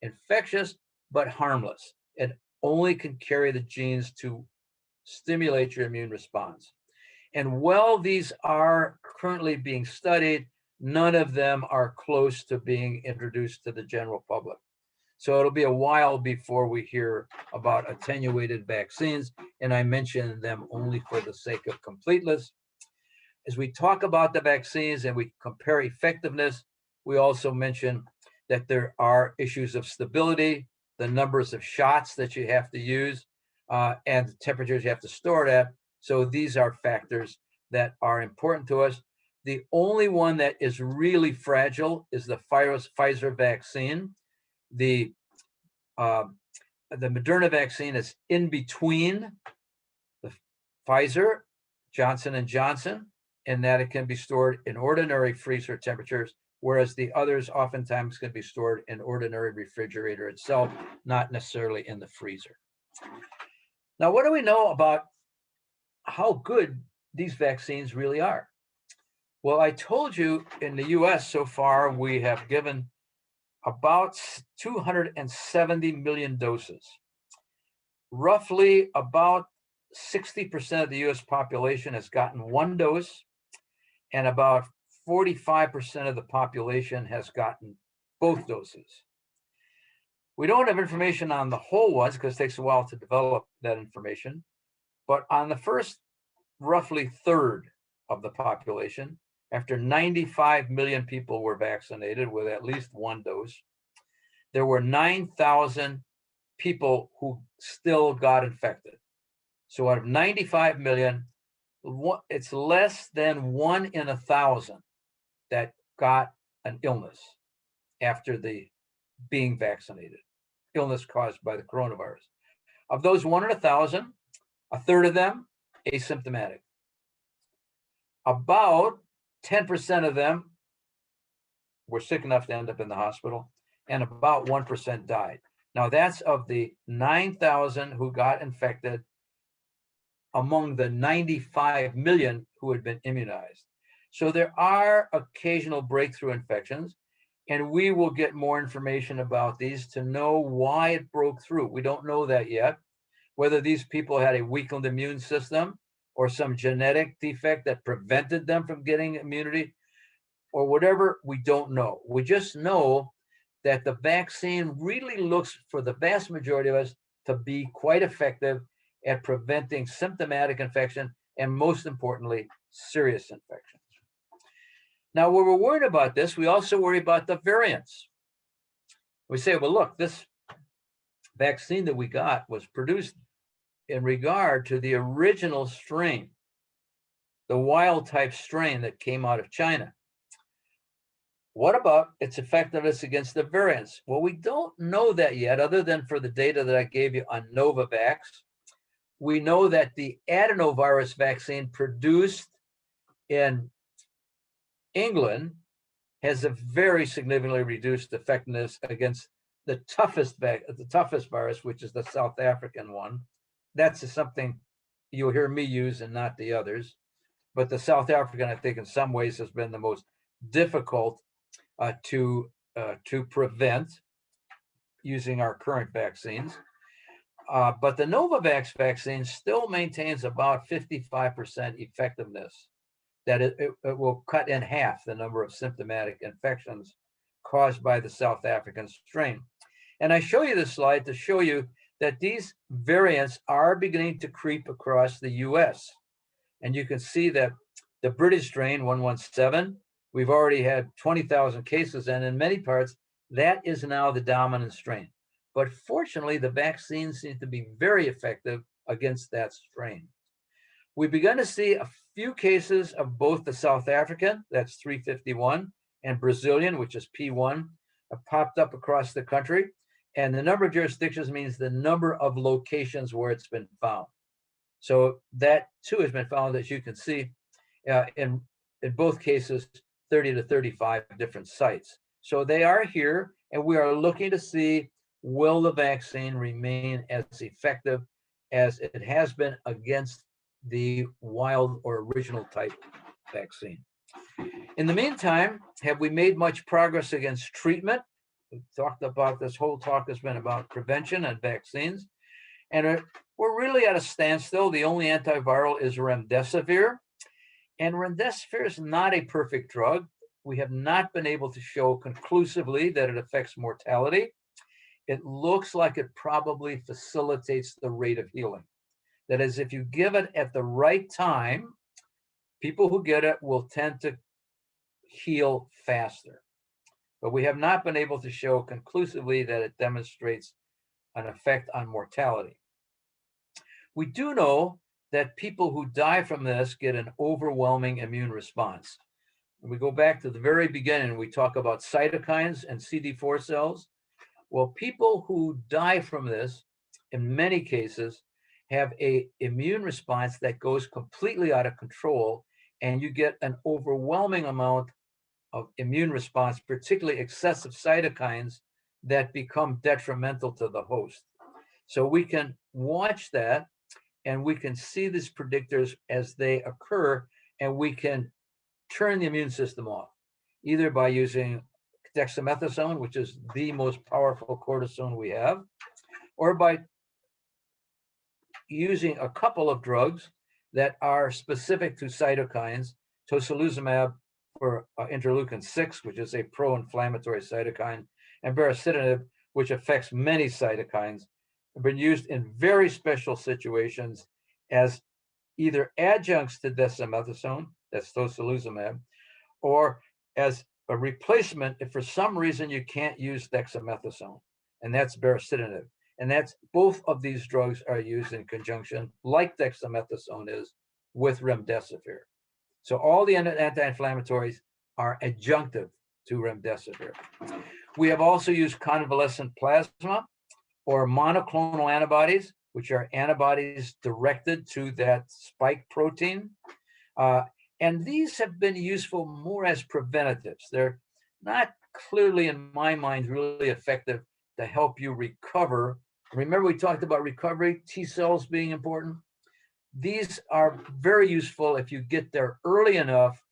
infectious but harmless. It only can carry the genes to stimulate your immune response. And while these are currently being studied, none of them are close to being introduced to the general public. So it'll be a while before we hear about attenuated vaccines, and I mention them only for the sake of completeness. As we talk about the vaccines and we compare effectiveness, we also mention that there are issues of stability, the numbers of shots that you have to use, and the temperatures you have to store it at. So these are factors that are important to us. The only one that is really fragile is the Pfizer vaccine. The Moderna vaccine is in between the Pfizer, Johnson & Johnson, and that it can be stored in ordinary freezer temperatures, whereas the others oftentimes can be stored in ordinary refrigerator itself, not necessarily in the freezer. Now, what do we know about how good these vaccines really are? Well, I told you in the US so far, we have given about 270 million doses. Roughly about 60% of the US population has gotten 1 dose, and about 45% of the population has gotten both doses. We don't have information on the whole ones because it takes a while to develop that information, but on the first roughly third of the population, after 95 million people were vaccinated with at least 1 dose, there were 9,000 people who still got infected. So out of 95 million, it's less than 1 in 1,000 that got an illness after being vaccinated, illness caused by the coronavirus. Of those 1 in 1,000, a third of them asymptomatic. About 10% of them were sick enough to end up in the hospital, and about 1% died. Now that's of the 9,000 who got infected among the 95 million who had been immunized. So there are occasional breakthrough infections, and we will get more information about these to know why it broke through. We don't know that yet, whether these people had a weakened immune system or some genetic defect that prevented them from getting immunity or whatever, we don't know. We just know that the vaccine really looks, for the vast majority of us, to be quite effective at preventing symptomatic infection and, most importantly, serious infections. Now, when we're worried about this, we also worry about the variants. We say, well, look, this vaccine that we got was produced in regard to the original strain. the wild type strain that came out of China. What about its effectiveness against the variants? Well, we don't know that yet, other than for the data that I gave you on Novavax. We know that the adenovirus vaccine produced in England has a very significantly reduced effectiveness against the toughest virus, which is the South African one. That's something you'll hear me use and not the others. But the South African, I think, in some ways has been the most difficult to prevent using our current vaccines. But the Novavax vaccine still maintains about 55% effectiveness, that it will cut in half the number of symptomatic infections caused by the South African strain. And I show you this slide to show you that these variants are beginning to creep across the US. And you can see that the British strain 117, we've already had 20,000 cases, and in many parts, that is now the dominant strain. But fortunately, the vaccines seem to be very effective against that strain. We've begun to see a few cases of both the South African, that's 351, and Brazilian, which is P1, have popped up across the country. And the number of jurisdictions means the number of locations where it's been found. So that too has been found, as you can see, in both cases, 30 to 35 different sites. So they are here, and we are looking to see, will the vaccine remain as effective as it has been against the wild or original type vaccine. In the meantime, have we made much progress against treatment? We've talked about, this whole talk has been about prevention and vaccines. And we're really at a standstill. The only antiviral is remdesivir. And remdesivir is not a perfect drug. We have not been able to show conclusively that it affects mortality. It looks like it probably facilitates the rate of healing. That is, if you give it at the right time, people who get it will tend to heal faster. But we have not been able to show conclusively that it demonstrates an effect on mortality. We do know that people who die from this get an overwhelming immune response. When we go back to the very beginning, we talk about cytokines and CD4 cells. Well, people who die from this, in many cases, have an immune response that goes completely out of control, and you get an overwhelming amount of immune response, particularly excessive cytokines that become detrimental to the host. So we can watch that, and we can see these predictors as they occur, and we can turn the immune system off, either by using dexamethasone, which is the most powerful cortisone we have, or by using a couple of drugs that are specific to cytokines, tocilizumab for interleukin-6, which is a pro-inflammatory cytokine, and baricitinib, which affects many cytokines, have been used in very special situations as either adjuncts to dexamethasone, that's tocilizumab, or as a replacement if for some reason you can't use dexamethasone, and that's baricitinib. And that's, both of these drugs are used in conjunction, like dexamethasone is, with remdesivir. So all the anti-inflammatories are adjunctive to remdesivir. We have also used convalescent plasma or monoclonal antibodies, which are antibodies directed to that spike protein. And these have been useful more as preventatives. They're not clearly, in my mind, really effective to help you recover. Remember, we talked about recovery, T cells being important. These are very useful if you get there early enough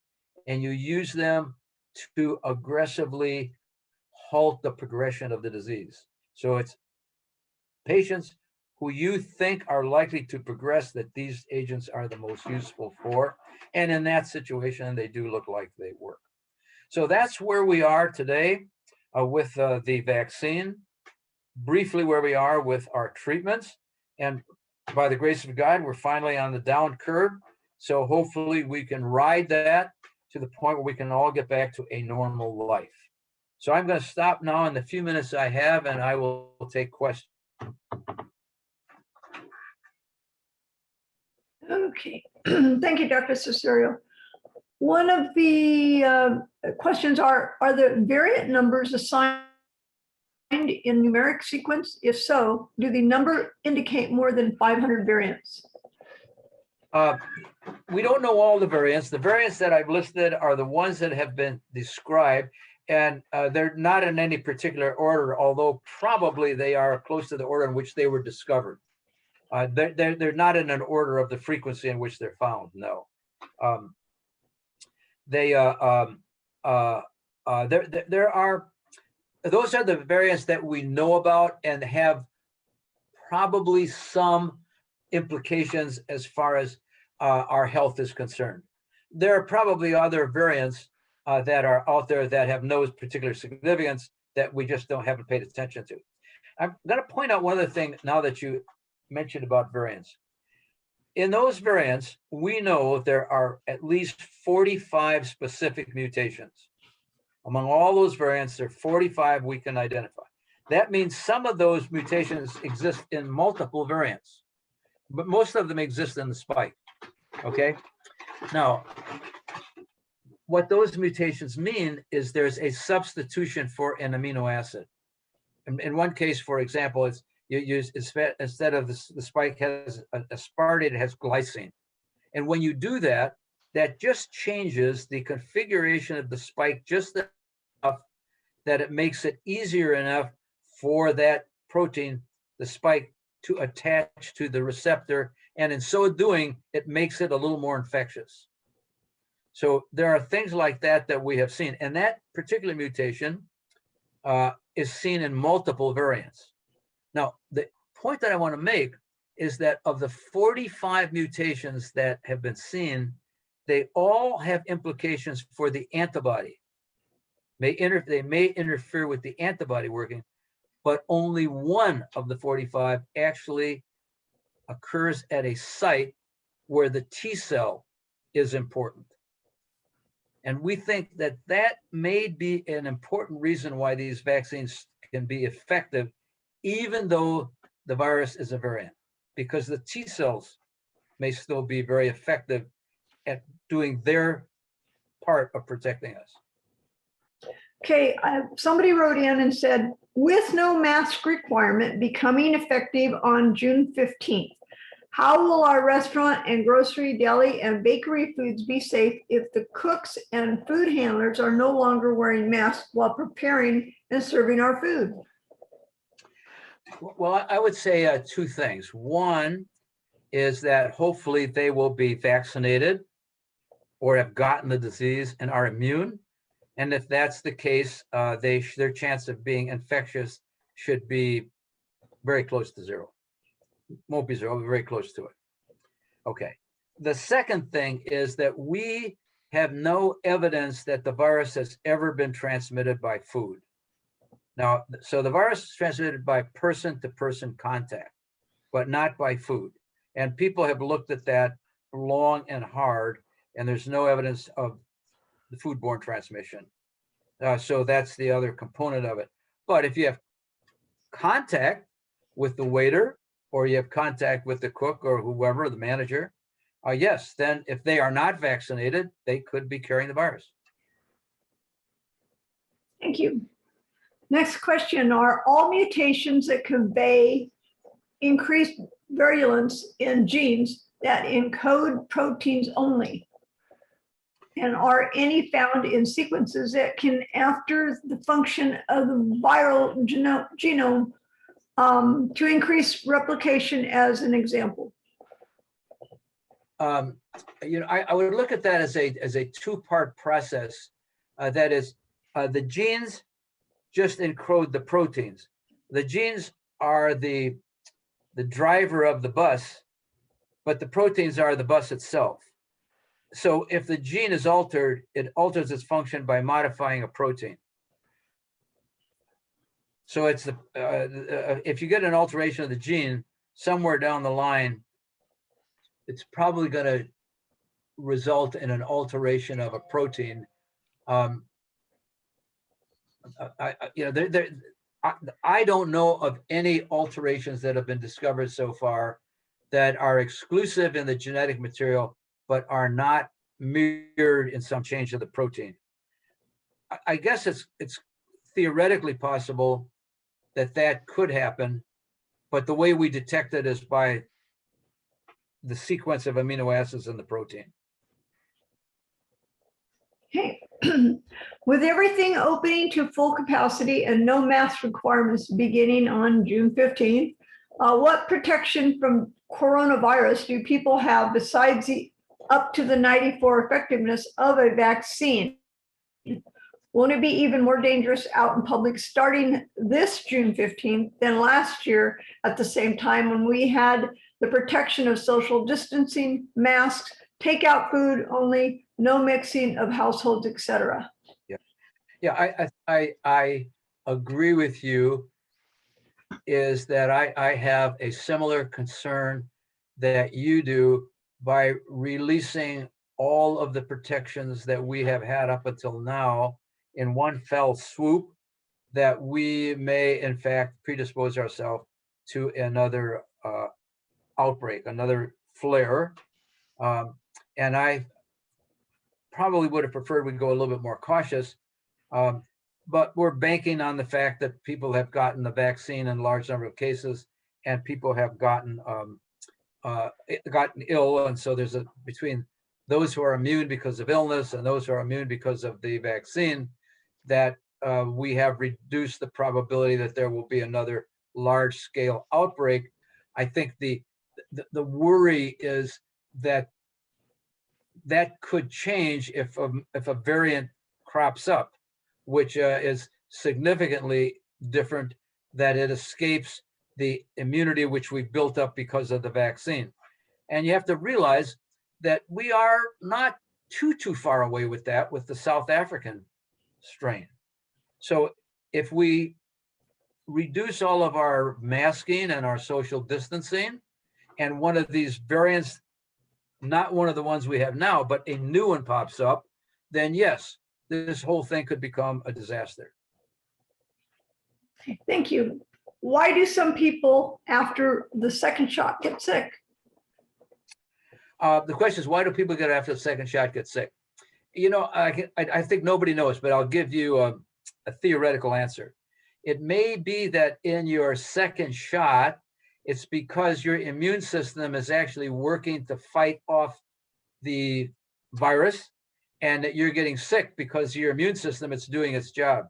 and you use them to aggressively halt the progression of the disease. So it's patients who you think are likely to progress that these agents are the most useful for. And in that situation, they do look like they work. So that's where we are today with the vaccine. Briefly, where we are with our treatments. And by the grace of God, we're finally on the down curve. So hopefully we can ride that to the point where we can all get back to a normal life. So I'm going to stop now in the few minutes I have, and I will take questions. Okay, thank you, Dr. Cesario. One of the questions are the variant numbers assigned in numeric sequence? If so, do the number indicate more than 500 variants? We don't know all the variants. The variants that I've listed are the ones that have been described, and they're not in any particular order, although probably they are close to the order in which they were discovered. They're not in an order of the frequency in which they're found, no. Those are the variants that we know about and have probably some implications as far as our health is concerned. There are probably other variants that are out there that have no particular significance that we just haven't paid attention to. I'm going to point out one other thing now that you mentioned about variants. In those variants, we know there are at least 45 specific mutations. Among all those variants, there are 45 we can identify. That means some of those mutations exist in multiple variants, but most of them exist in the spike, okay? Now, what those mutations mean is there's a substitution for an amino acid. In one case, for example, it's you use instead of the spike has aspartate, it has glycine. And when you do that, that just changes the configuration of the spike just enough that it makes it easier enough for that protein, the spike, to attach to the receptor. And in so doing, it makes it a little more infectious. So there are things like that that we have seen. And that particular mutation is seen in multiple variants. Now, the point that I want to make is that of the 45 mutations that have been seen, they all have implications for the antibody. They may interfere with the antibody working, but only one of the 45 actually occurs at a site where the T cell is important. And we think that that may be an important reason why these vaccines can be effective, even though the virus is a variant, because the T cells may still be very effective at doing their part of protecting us. Okay, somebody wrote in and said, with no mask requirement becoming effective on June 15th, how will our restaurant and grocery, deli, and bakery foods be safe if the cooks and food handlers are no longer wearing masks while preparing and serving our food? Well, I would say two things. One is that hopefully they will be vaccinated or have gotten the disease and are immune. And if that's the case, their chance of being infectious should be very close to zero. Won't be zero, but very close to it. Okay. The second thing is that we have no evidence that the virus has ever been transmitted by food. Now, so the virus is transmitted by person-to-person contact, but not by food. And people have looked at that long and hard, and there's no evidence of the foodborne transmission. So that's the other component of it. But if you have contact with the waiter, or you have contact with the cook or whoever, the manager, yes, then if they are not vaccinated, they could be carrying the virus. Thank you. Next question, are all mutations that convey increased virulence in genes that encode proteins only? And are any found in sequences that can alter the function of the viral genome to increase replication, as an example? I would look at that as a two-part process. That is, the genes just encode the proteins. The genes are the driver of the bus, but the proteins are the bus itself. So if the gene is altered, it alters its function by modifying a protein. So it's if you get an alteration of the gene somewhere down the line, it's probably going to result in an alteration of a protein. I don't know of any alterations that have been discovered so far that are exclusive in the genetic material, but are not mirrored in some change of the protein. I guess it's theoretically possible that that could happen, but the way we detect it is by the sequence of amino acids in the protein. Okay. With everything opening to full capacity and no mask requirements beginning on June 15th, what protection from coronavirus do people have besides the up to the 94 effectiveness of a vaccine? Won't it be even more dangerous out in public starting this June 15th than last year at the same time when we had the protection of social distancing, masks, takeout food only, no mixing of households, etc.? Yeah, I agree with you, is that I have a similar concern that you do by releasing all of the protections that we have had up until now in one fell swoop, that we may in fact predispose ourselves to another outbreak, another flare. And I probably would have preferred we go a little bit more cautious. But we're banking on the fact that people have gotten the vaccine in a large number of cases, and people have gotten ill. And so there's between those who are immune because of illness and those who are immune because of the vaccine, that we have reduced the probability that there will be another large scale outbreak. I think the worry is that that could change if a variant crops up, which is significantly different, that it escapes the immunity which we've built up because of the vaccine. And you have to realize that we are not too far away with that, with the South African strain. So if we reduce all of our masking and our social distancing, and one of these variants, not one of the ones we have now, but a new one pops up, then yes, this whole thing could become a disaster. Thank you. Why do some people after the second shot get sick? The question is, why do people get after the second shot get sick? You know, I think nobody knows, but I'll give you a theoretical answer. It may be that in your second shot, it's because your immune system is actually working to fight off the virus, and that you're getting sick because your immune system is doing its job.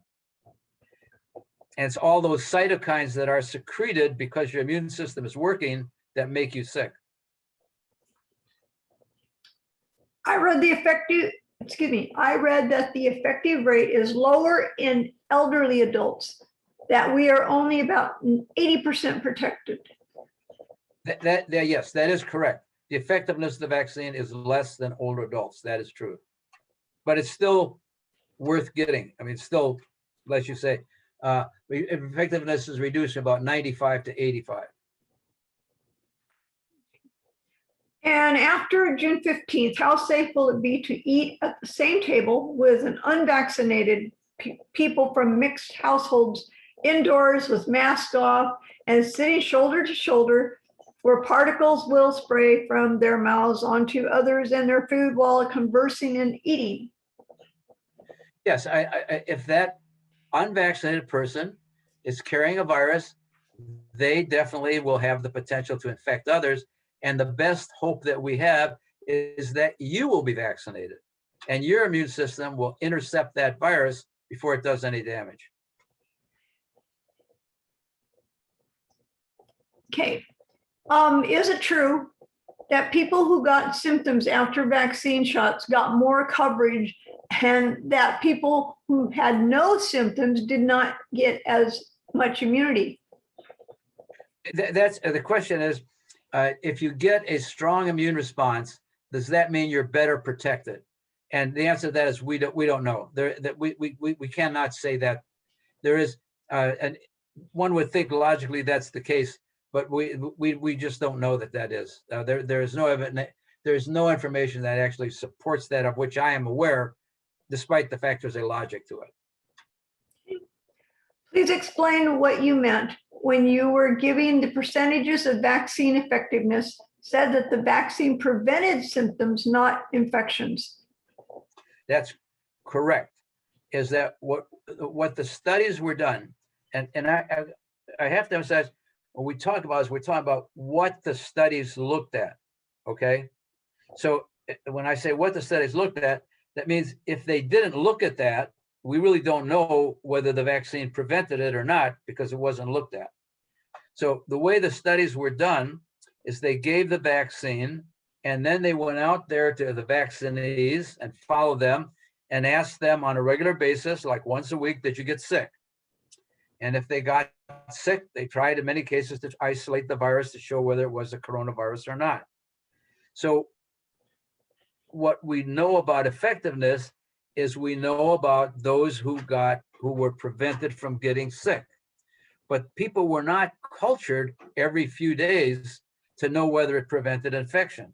And it's all those cytokines that are secreted because your immune system is working that make you sick. I read that the effective rate is lower in elderly adults, that we are only about 80% protected. Yes, that is correct. The effectiveness of the vaccine is less than older adults. That is true. But it's still worth getting. I mean, it's still, let's you say, effectiveness is reduced from about 95 to 85. And after June 15th, how safe will it be to eat at the same table with an unvaccinated people from mixed households indoors with masks off and sitting shoulder to shoulder, where particles will spray from their mouths onto others and their food while conversing and eating? Yes, if that unvaccinated person is carrying a virus, they definitely will have the potential to infect others. And the best hope that we have is that you will be vaccinated and your immune system will intercept that virus before it does any damage. Okay. Is it true that people who got symptoms after vaccine shots got more coverage, and that people who had no symptoms did not get as much immunity? That's the question is, if you get a strong immune response, does that mean you're better protected? And the answer to that is we don't know. We cannot say that. There is, and one would think logically that's the case, but we just don't know that is. There is no evidence. There is no information that actually supports that, of which I am aware, despite the fact there's a logic to it. Please explain what you meant when you were giving the percentages of vaccine effectiveness said that the vaccine prevented symptoms, not infections. That's correct. Is that what the studies were done? And I have to emphasize, what we talk about is we're talking about what the studies looked at, okay? So when I say what the studies looked at, that means if they didn't look at that, we really don't know whether the vaccine prevented it or not because it wasn't looked at. So the way the studies were done is they gave the vaccine and then they went out there to the vaccinees and followed them and asked them on a regular basis, like once a week, did you get sick? And if they got sick, they tried in many cases to isolate the virus to show whether it was a coronavirus or not. So what we know about effectiveness is we know about those who were prevented from getting sick. But people were not cultured every few days to know whether it prevented infection.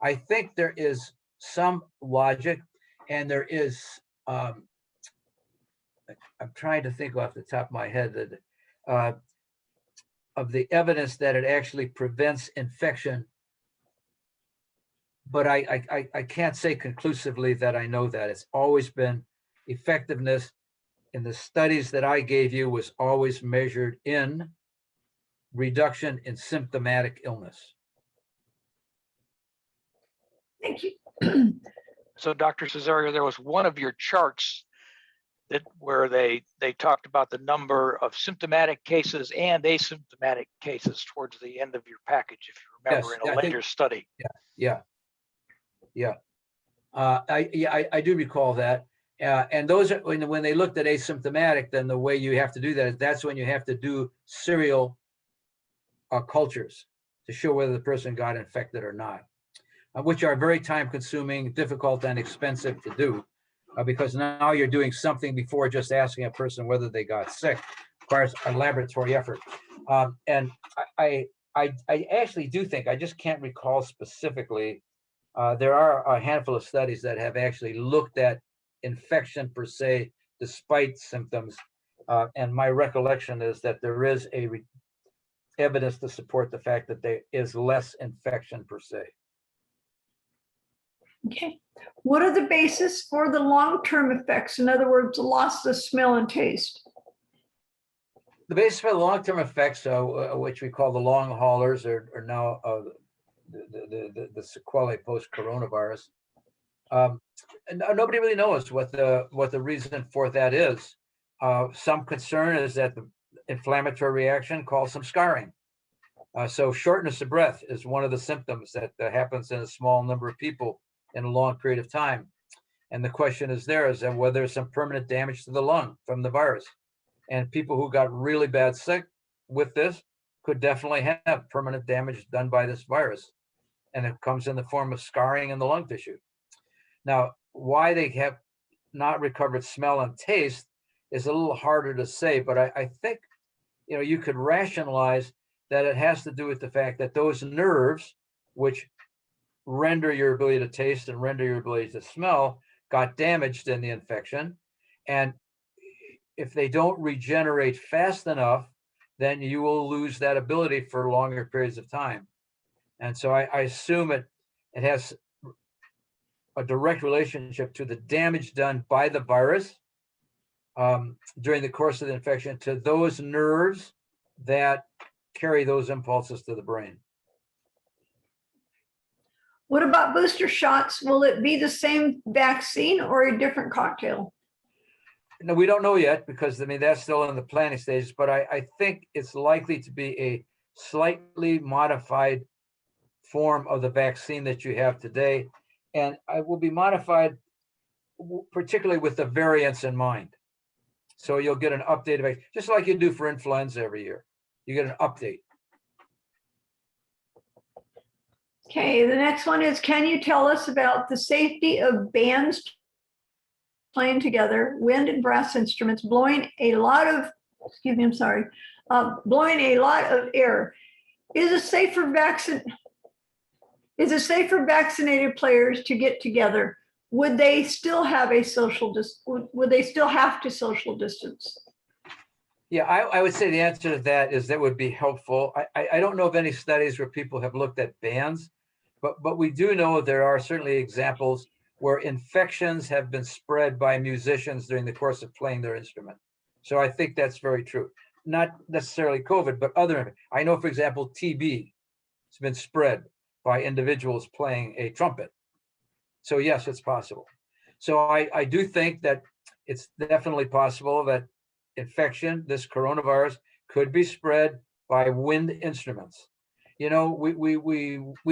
I think there is some logic, and there is, I'm trying to think off the top of my head that of the evidence that it actually prevents infection. But I can't say conclusively that I know that. It's always been effectiveness in the studies that I gave you was always measured in reduction in symptomatic illness. Thank you. So Dr. Cesario, there was one of your charts where they talked about the number of symptomatic cases and asymptomatic cases towards the end of your package, if you remember, Yes, in a later study. Yeah. I do recall that. And those are when they looked at asymptomatic, then the way you have to do that is that's when you have to do serial cultures to show whether the person got infected or not, which are very time consuming, difficult, and expensive to do because now you're doing something before just asking a person whether they got sick. Requires a laboratory effort. And I actually do think, I just can't recall specifically, there are a handful of studies that have actually looked at infection per se, despite symptoms. And my recollection is that there is evidence to support the fact that there is less infection per se. Okay. What are the basis for the long-term effects? In other words, the loss of smell and taste. The basis for the long-term effects, which we call the long haulers, are now the sequelae post-coronavirus. And nobody really knows what the reason for that is. Some concern is that the inflammatory reaction causes some scarring. So shortness of breath is one of the symptoms that happens in a small number of people in a long period of time. And the question is that whether there's some permanent damage to the lung from the virus. And people who got really bad sick with this could definitely have permanent damage done by this virus. And it comes in the form of scarring in the lung tissue. Now, why they have not recovered smell and taste is a little harder to say, but I think, you could rationalize that it has to do with the fact that those nerves, which render your ability to taste and render your ability to smell, got damaged in the infection. And if they don't regenerate fast enough, then you will lose that ability for longer periods of time. And so I assume it has a direct relationship to the damage done by the virus during the course of the infection to those nerves that carry those impulses to the brain. What about booster shots? Will it be the same vaccine or a different cocktail? No, we don't know yet because that's still in the planning stages, but I think it's likely to be a slightly modified form of the vaccine that you have today. And it will be modified particularly with the variants in mind. So you'll get an updated, just like you do for influenza every year. You get an update. Okay, the next one is, can you tell us about the safety of bands playing together, wind and brass instruments, blowing a lot of air? Is it safe for vaccinated players to get together? Would they still have to social distance? Yeah, I would say the answer to that is that would be helpful. I don't know of any studies where people have looked at bands, but we do know there are certainly examples where infections have been spread by musicians during the course of playing their instrument. So I think that's very true. Not necessarily COVID, but other. I know, for example, TB has been spread by individuals playing a trumpet. So yes, it's possible. So I do think that it's definitely possible that infection, this coronavirus, could be spread by wind instruments. You know, we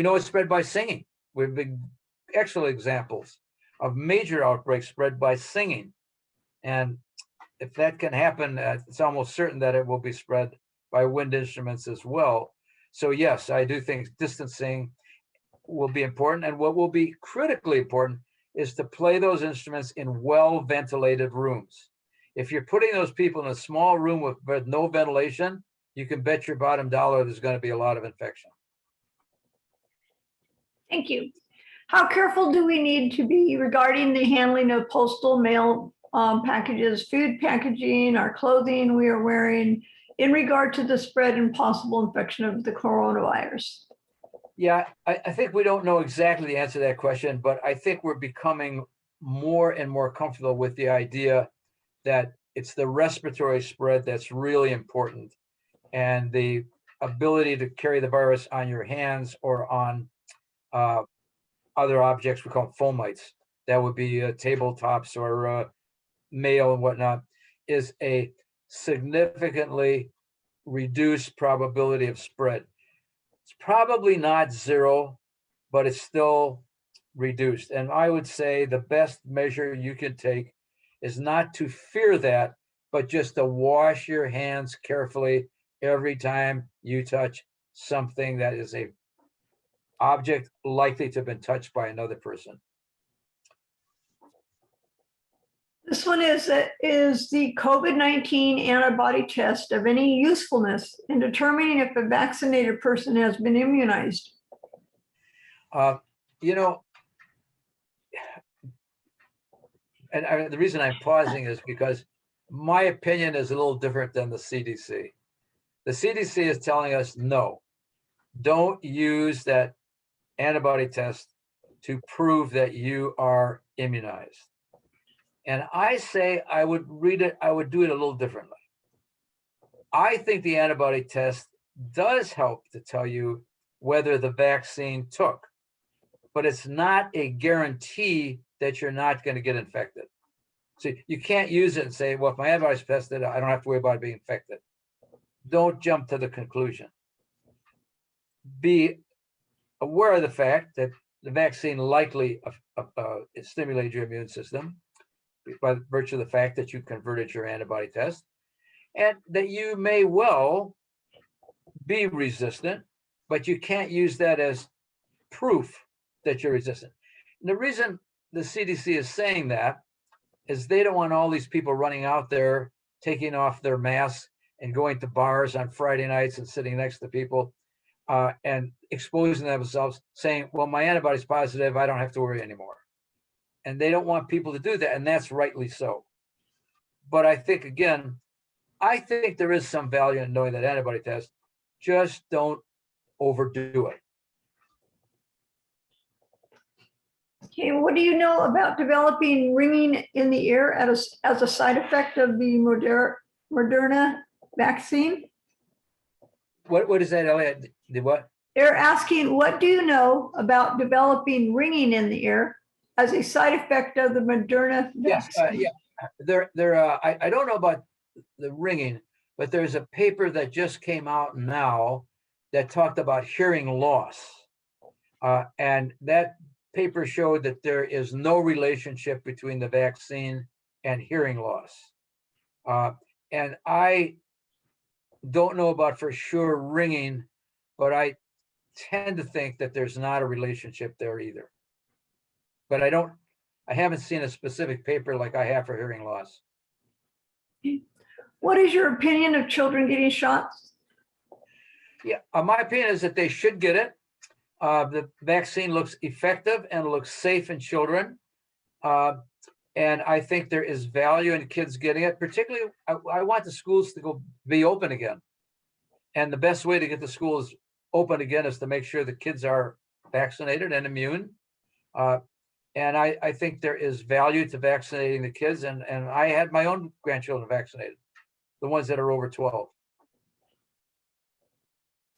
know it's spread by singing. We've been excellent examples of major outbreaks spread by singing. And if that can happen, it's almost certain that it will be spread by wind instruments as well. So yes, I do think distancing will be important. And what will be critically important is to play those instruments in well-ventilated rooms. If you're putting those people in a small room with no ventilation, you can bet your bottom dollar there's going to be a lot of infection. Thank you. How careful do we need to be regarding the handling of postal mail packages, food packaging, our clothing we are wearing in regard to the spread and possible infection of the coronavirus? Yeah, I think we don't know exactly the answer to that question, but I think we're becoming more and more comfortable with the idea that it's the respiratory spread that's really important, and the ability to carry the virus on your hands or on other objects, we call them fomites, that would be tabletops or mail and whatnot, is a significantly reduced probability of spread. It's probably not zero, but it's still reduced. And I would say the best measure you can take is not to fear that, but just to wash your hands carefully every time you touch something that is a object likely to have been touched by another person. This one is the COVID-19 antibody test of any usefulness in determining if a vaccinated person has been immunized? You know, and the reason I'm pausing is because my opinion is a little different than the CDC. The CDC is telling us, no, don't use that antibody test to prove that you are immunized. And I say I would read it, I would do it a little differently. I think the antibody test does help to tell you whether the vaccine took, but it's not a guarantee that you're not going to get infected. So you can't use it and say, well, if my antibody's tested, I don't have to worry about being infected. Don't jump to the conclusion. Be aware of the fact that the vaccine likely stimulated your immune system by virtue of the fact that you converted your antibody test, and that you may well be resistant, but you can't use that as proof that you're resistant. And the reason the CDC is saying that is they don't want all these people running out there, taking off their masks and going to bars on Friday nights and sitting next to people and exposing themselves, saying, well, my antibody's positive, I don't have to worry anymore. And they don't want people to do that, and that's rightly so. But I think, again, I think there is some value in knowing that antibody test. Just don't overdo it. Okay, what do you know about developing ringing in the ear as a side effect of the Moderna vaccine? What is that, Elliot? The what? They're asking, what do you know about developing ringing in the ear as a side effect of the Moderna vaccine? Yes, I don't know about the ringing, but there's a paper that just came out now that talked about hearing loss. And that paper showed that there is no relationship between the vaccine and hearing loss. And I don't know about for sure ringing, but I tend to think that there's not a relationship there either. But I haven't seen a specific paper like I have for hearing loss. What is your opinion of children getting shots? Yeah, my opinion is that they should get it. The vaccine looks effective and looks safe in children. And I think there is value in kids getting it. Particularly, I want the schools to be open again. And the best way to get the schools open again is to make sure the kids are vaccinated and immune. And I think there is value to vaccinating the kids. And I had my own grandchildren vaccinated, the ones that are over 12.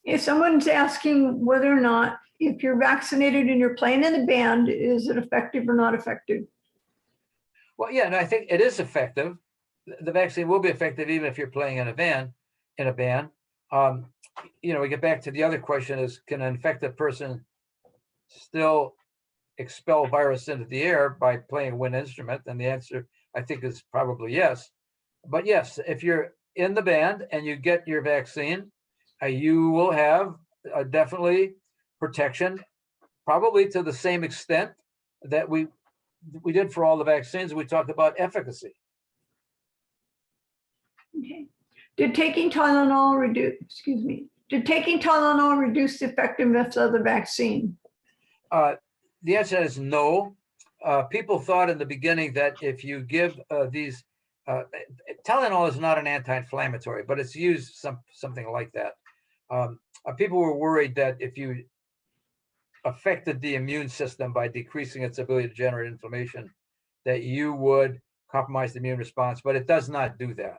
If someone's asking whether or not, if you're vaccinated and you're playing in the band, is it effective or not effective? Well, yeah, and I think it is effective. The vaccine will be effective even if you're playing in a band. We get back to the other question: is can an infected person still expel virus into the air by playing a wind instrument? And the answer, I think, is probably yes. But yes, if you're in the band and you get your vaccine, you will have definitely protection, probably to the same extent that we did for all the vaccines. We talked about efficacy. Okay. Did taking Tylenol reduce the effectiveness of the vaccine? The answer is no. People thought in the beginning that if you give these, Tylenol is not an anti-inflammatory, but it's used something like that. People were worried that if you affected the immune system by decreasing its ability to generate inflammation, that you would compromise the immune response, but it does not do that.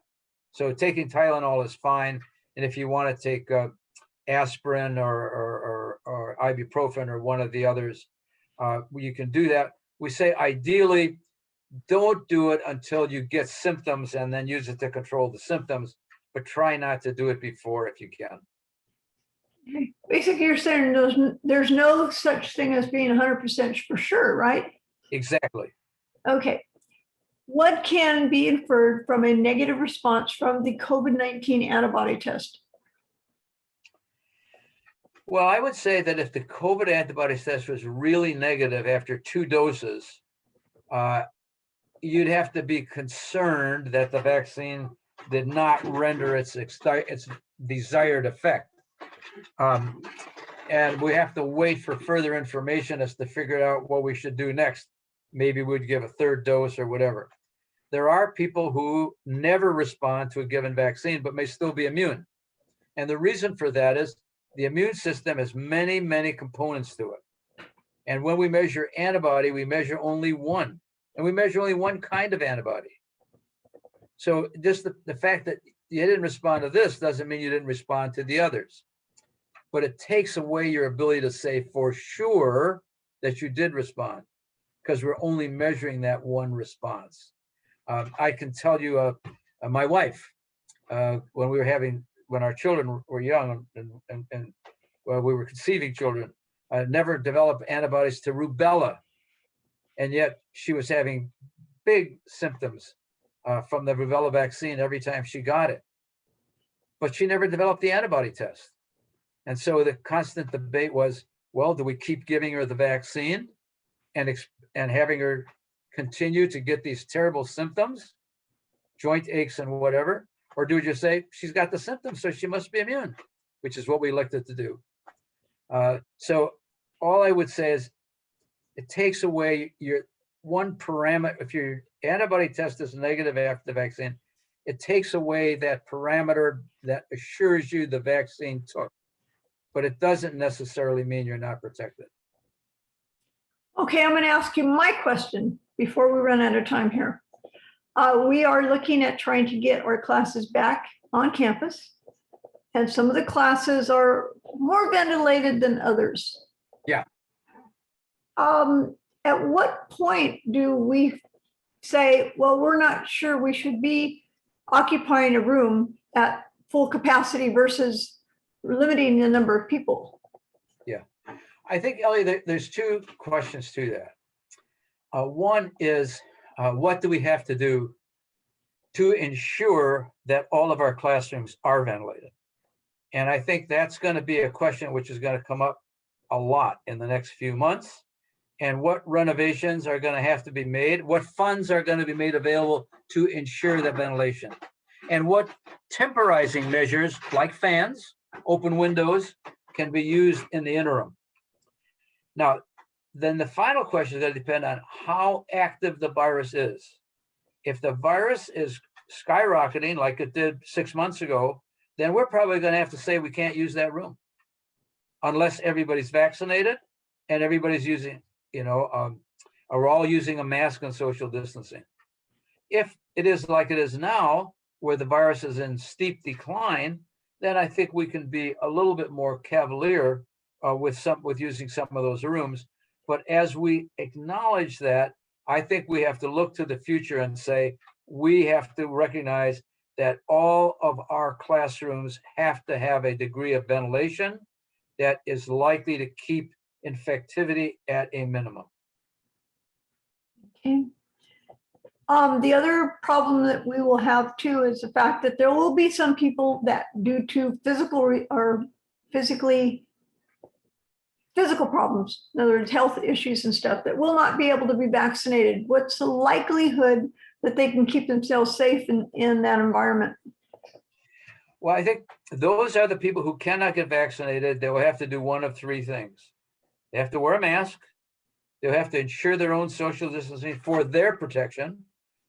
So taking Tylenol is fine. And if you want to take aspirin or ibuprofen or one of the others, you can do that. We say ideally, don't do it until you get symptoms and then use it to control the symptoms, but try not to do it before if you can. Okay. Basically, you're saying there's no such thing as being 100% for sure, right? Exactly. Okay. What can be inferred from a negative response from the COVID-19 antibody test? Well, I would say that if the COVID antibody test was really negative after 2 doses, you'd have to be concerned that the vaccine did not render its desired effect. And we have to wait for further information as to figure out what we should do next. Maybe we'd give a 3rd dose or whatever. There are people who never respond to a given vaccine, but may still be immune. And the reason for that is the immune system has many, many components to it. And when we measure antibody, we measure only one. And we measure only one kind of antibody. So just the fact that you didn't respond to this doesn't mean you didn't respond to the others. But it takes away your ability to say for sure that you did respond, because we're only measuring that one response. I can tell you, my wife, when our children were young and we were conceiving children, never developed antibodies to rubella. And yet she was having big symptoms from the rubella vaccine every time she got it. But she never developed the antibody test. And so the constant debate was, well, do we keep giving her the vaccine and having her continue to get these terrible symptoms, joint aches and whatever? Or do we just say, she's got the symptoms, so she must be immune, which is what we elected to do. So all I would say is it takes away your one parameter. If your antibody test is negative after the vaccine, it takes away that parameter that assures you the vaccine took. But it doesn't necessarily mean you're not protected. Okay, I'm going to ask you my question before we run out of time here. We are looking at trying to get our classes back on campus, and some of the classes are more ventilated than others. Yeah. At what point do we say, well, we're not sure we should be occupying a room at full capacity versus limiting the number of people? Yeah, I think, Ellie, there's 2 questions to that. One is, what do we have to do to ensure that all of our classrooms are ventilated? And I think that's going to be a question which is going to come up a lot in the next few months. And what renovations are going to have to be made? What funds are going to be made available to ensure that ventilation? And what temporizing measures, like fans, open windows, can be used in the interim? Now, then the final question is going to depend on how active the virus is. If the virus is skyrocketing like it did 6 months ago, then we're probably going to have to say we can't use that room unless everybody's vaccinated and everybody's using, are all using a mask and social distancing. If it is like it is now, where the virus is in steep decline, then I think we can be a little bit more cavalier with using some of those rooms. But as we acknowledge that, I think we have to look to the future and say, we have to recognize that all of our classrooms have to have a degree of ventilation that is likely to keep infectivity at a minimum. Okay. The other problem that we will have too is the fact that there will be some people that due to physical problems, in other words, health issues and stuff, that will not be able to be vaccinated. What's the likelihood that they can keep themselves safe in that environment? Well, I think those are the people who cannot get vaccinated. They will have to do one of three things. They have to wear a mask. They'll have to ensure their own social distancing for their protection,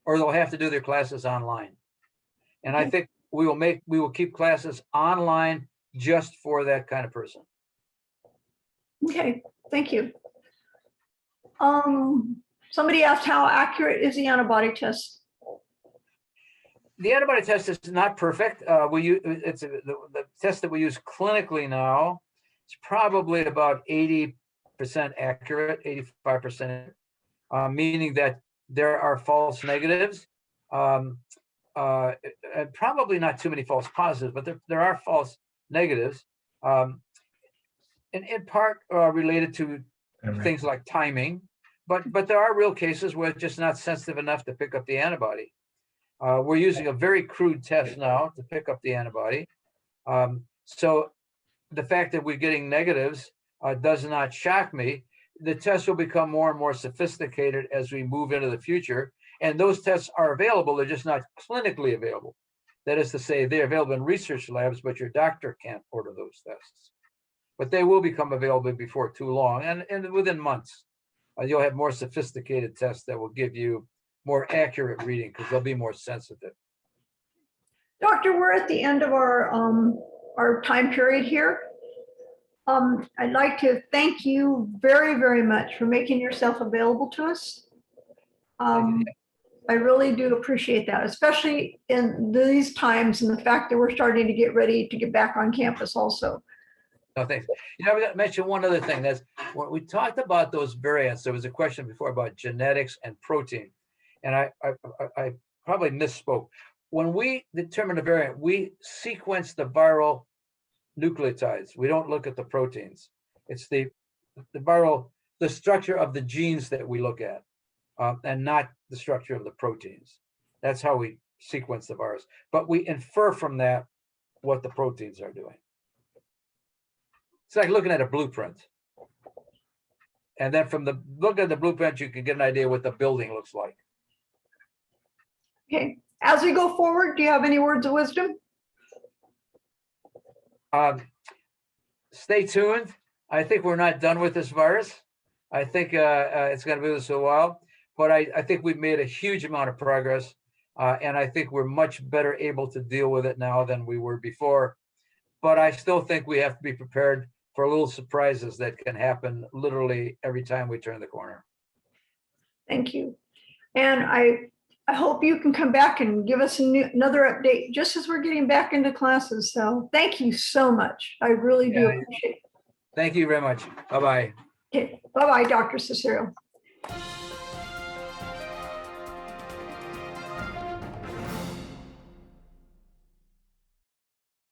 or they'll have to do their classes online. And I think we will keep classes online just for that kind of person. Okay, thank you. Somebody asked, how accurate is the antibody test? The antibody test is not perfect. The test that we use clinically now is probably about 80% accurate, 85%, meaning that there are false negatives, and probably not too many false positives, but there are false negatives, and in part related to things like timing, but there are real cases where it's just not sensitive enough to pick up the antibody. We're using a very crude test now to pick up the antibody. So the fact that we're getting negatives does not shock me. The tests will become more and more sophisticated as we move into the future. And those tests are available, they're just not clinically available. That is to say, they're available in research labs, but your doctor can't order those tests. But they will become available before too long, and within months. You'll have more sophisticated tests that will give you more accurate reading because they'll be more sensitive. Doctor, we're at the end of our time period here. I'd like to thank you very, very much for making yourself available to us. I really do appreciate that, especially in these times and the fact that we're starting to get ready to get back on campus also. No, thanks. We got to mention one other thing. That's when we talked about those variants. There was a question before about genetics and protein, and I probably misspoke. When we determine a variant, we sequence the viral nucleotides. We don't look at the proteins. It's the structure of the genes that we look at, and not the structure of the proteins. That's how we sequence the virus. But we infer from that what the proteins are doing. It's like looking at a blueprint. And then from the look at the blueprint, you can get an idea what the building looks like. Okay, as we go forward, do you have any words of wisdom? Stay tuned. I think we're not done with this virus. I think it's going to be with us a while, but I think we've made a huge amount of progress, and I think we're much better able to deal with it now than we were before. But I still think we have to be prepared for little surprises that can happen literally every time we turn the corner. Thank you. And I hope you can come back and give us another update just as we're getting back into classes. So thank you so much. I really do appreciate it. Thank you very much. Bye-bye. Okay. Bye-bye, Dr. Cicero.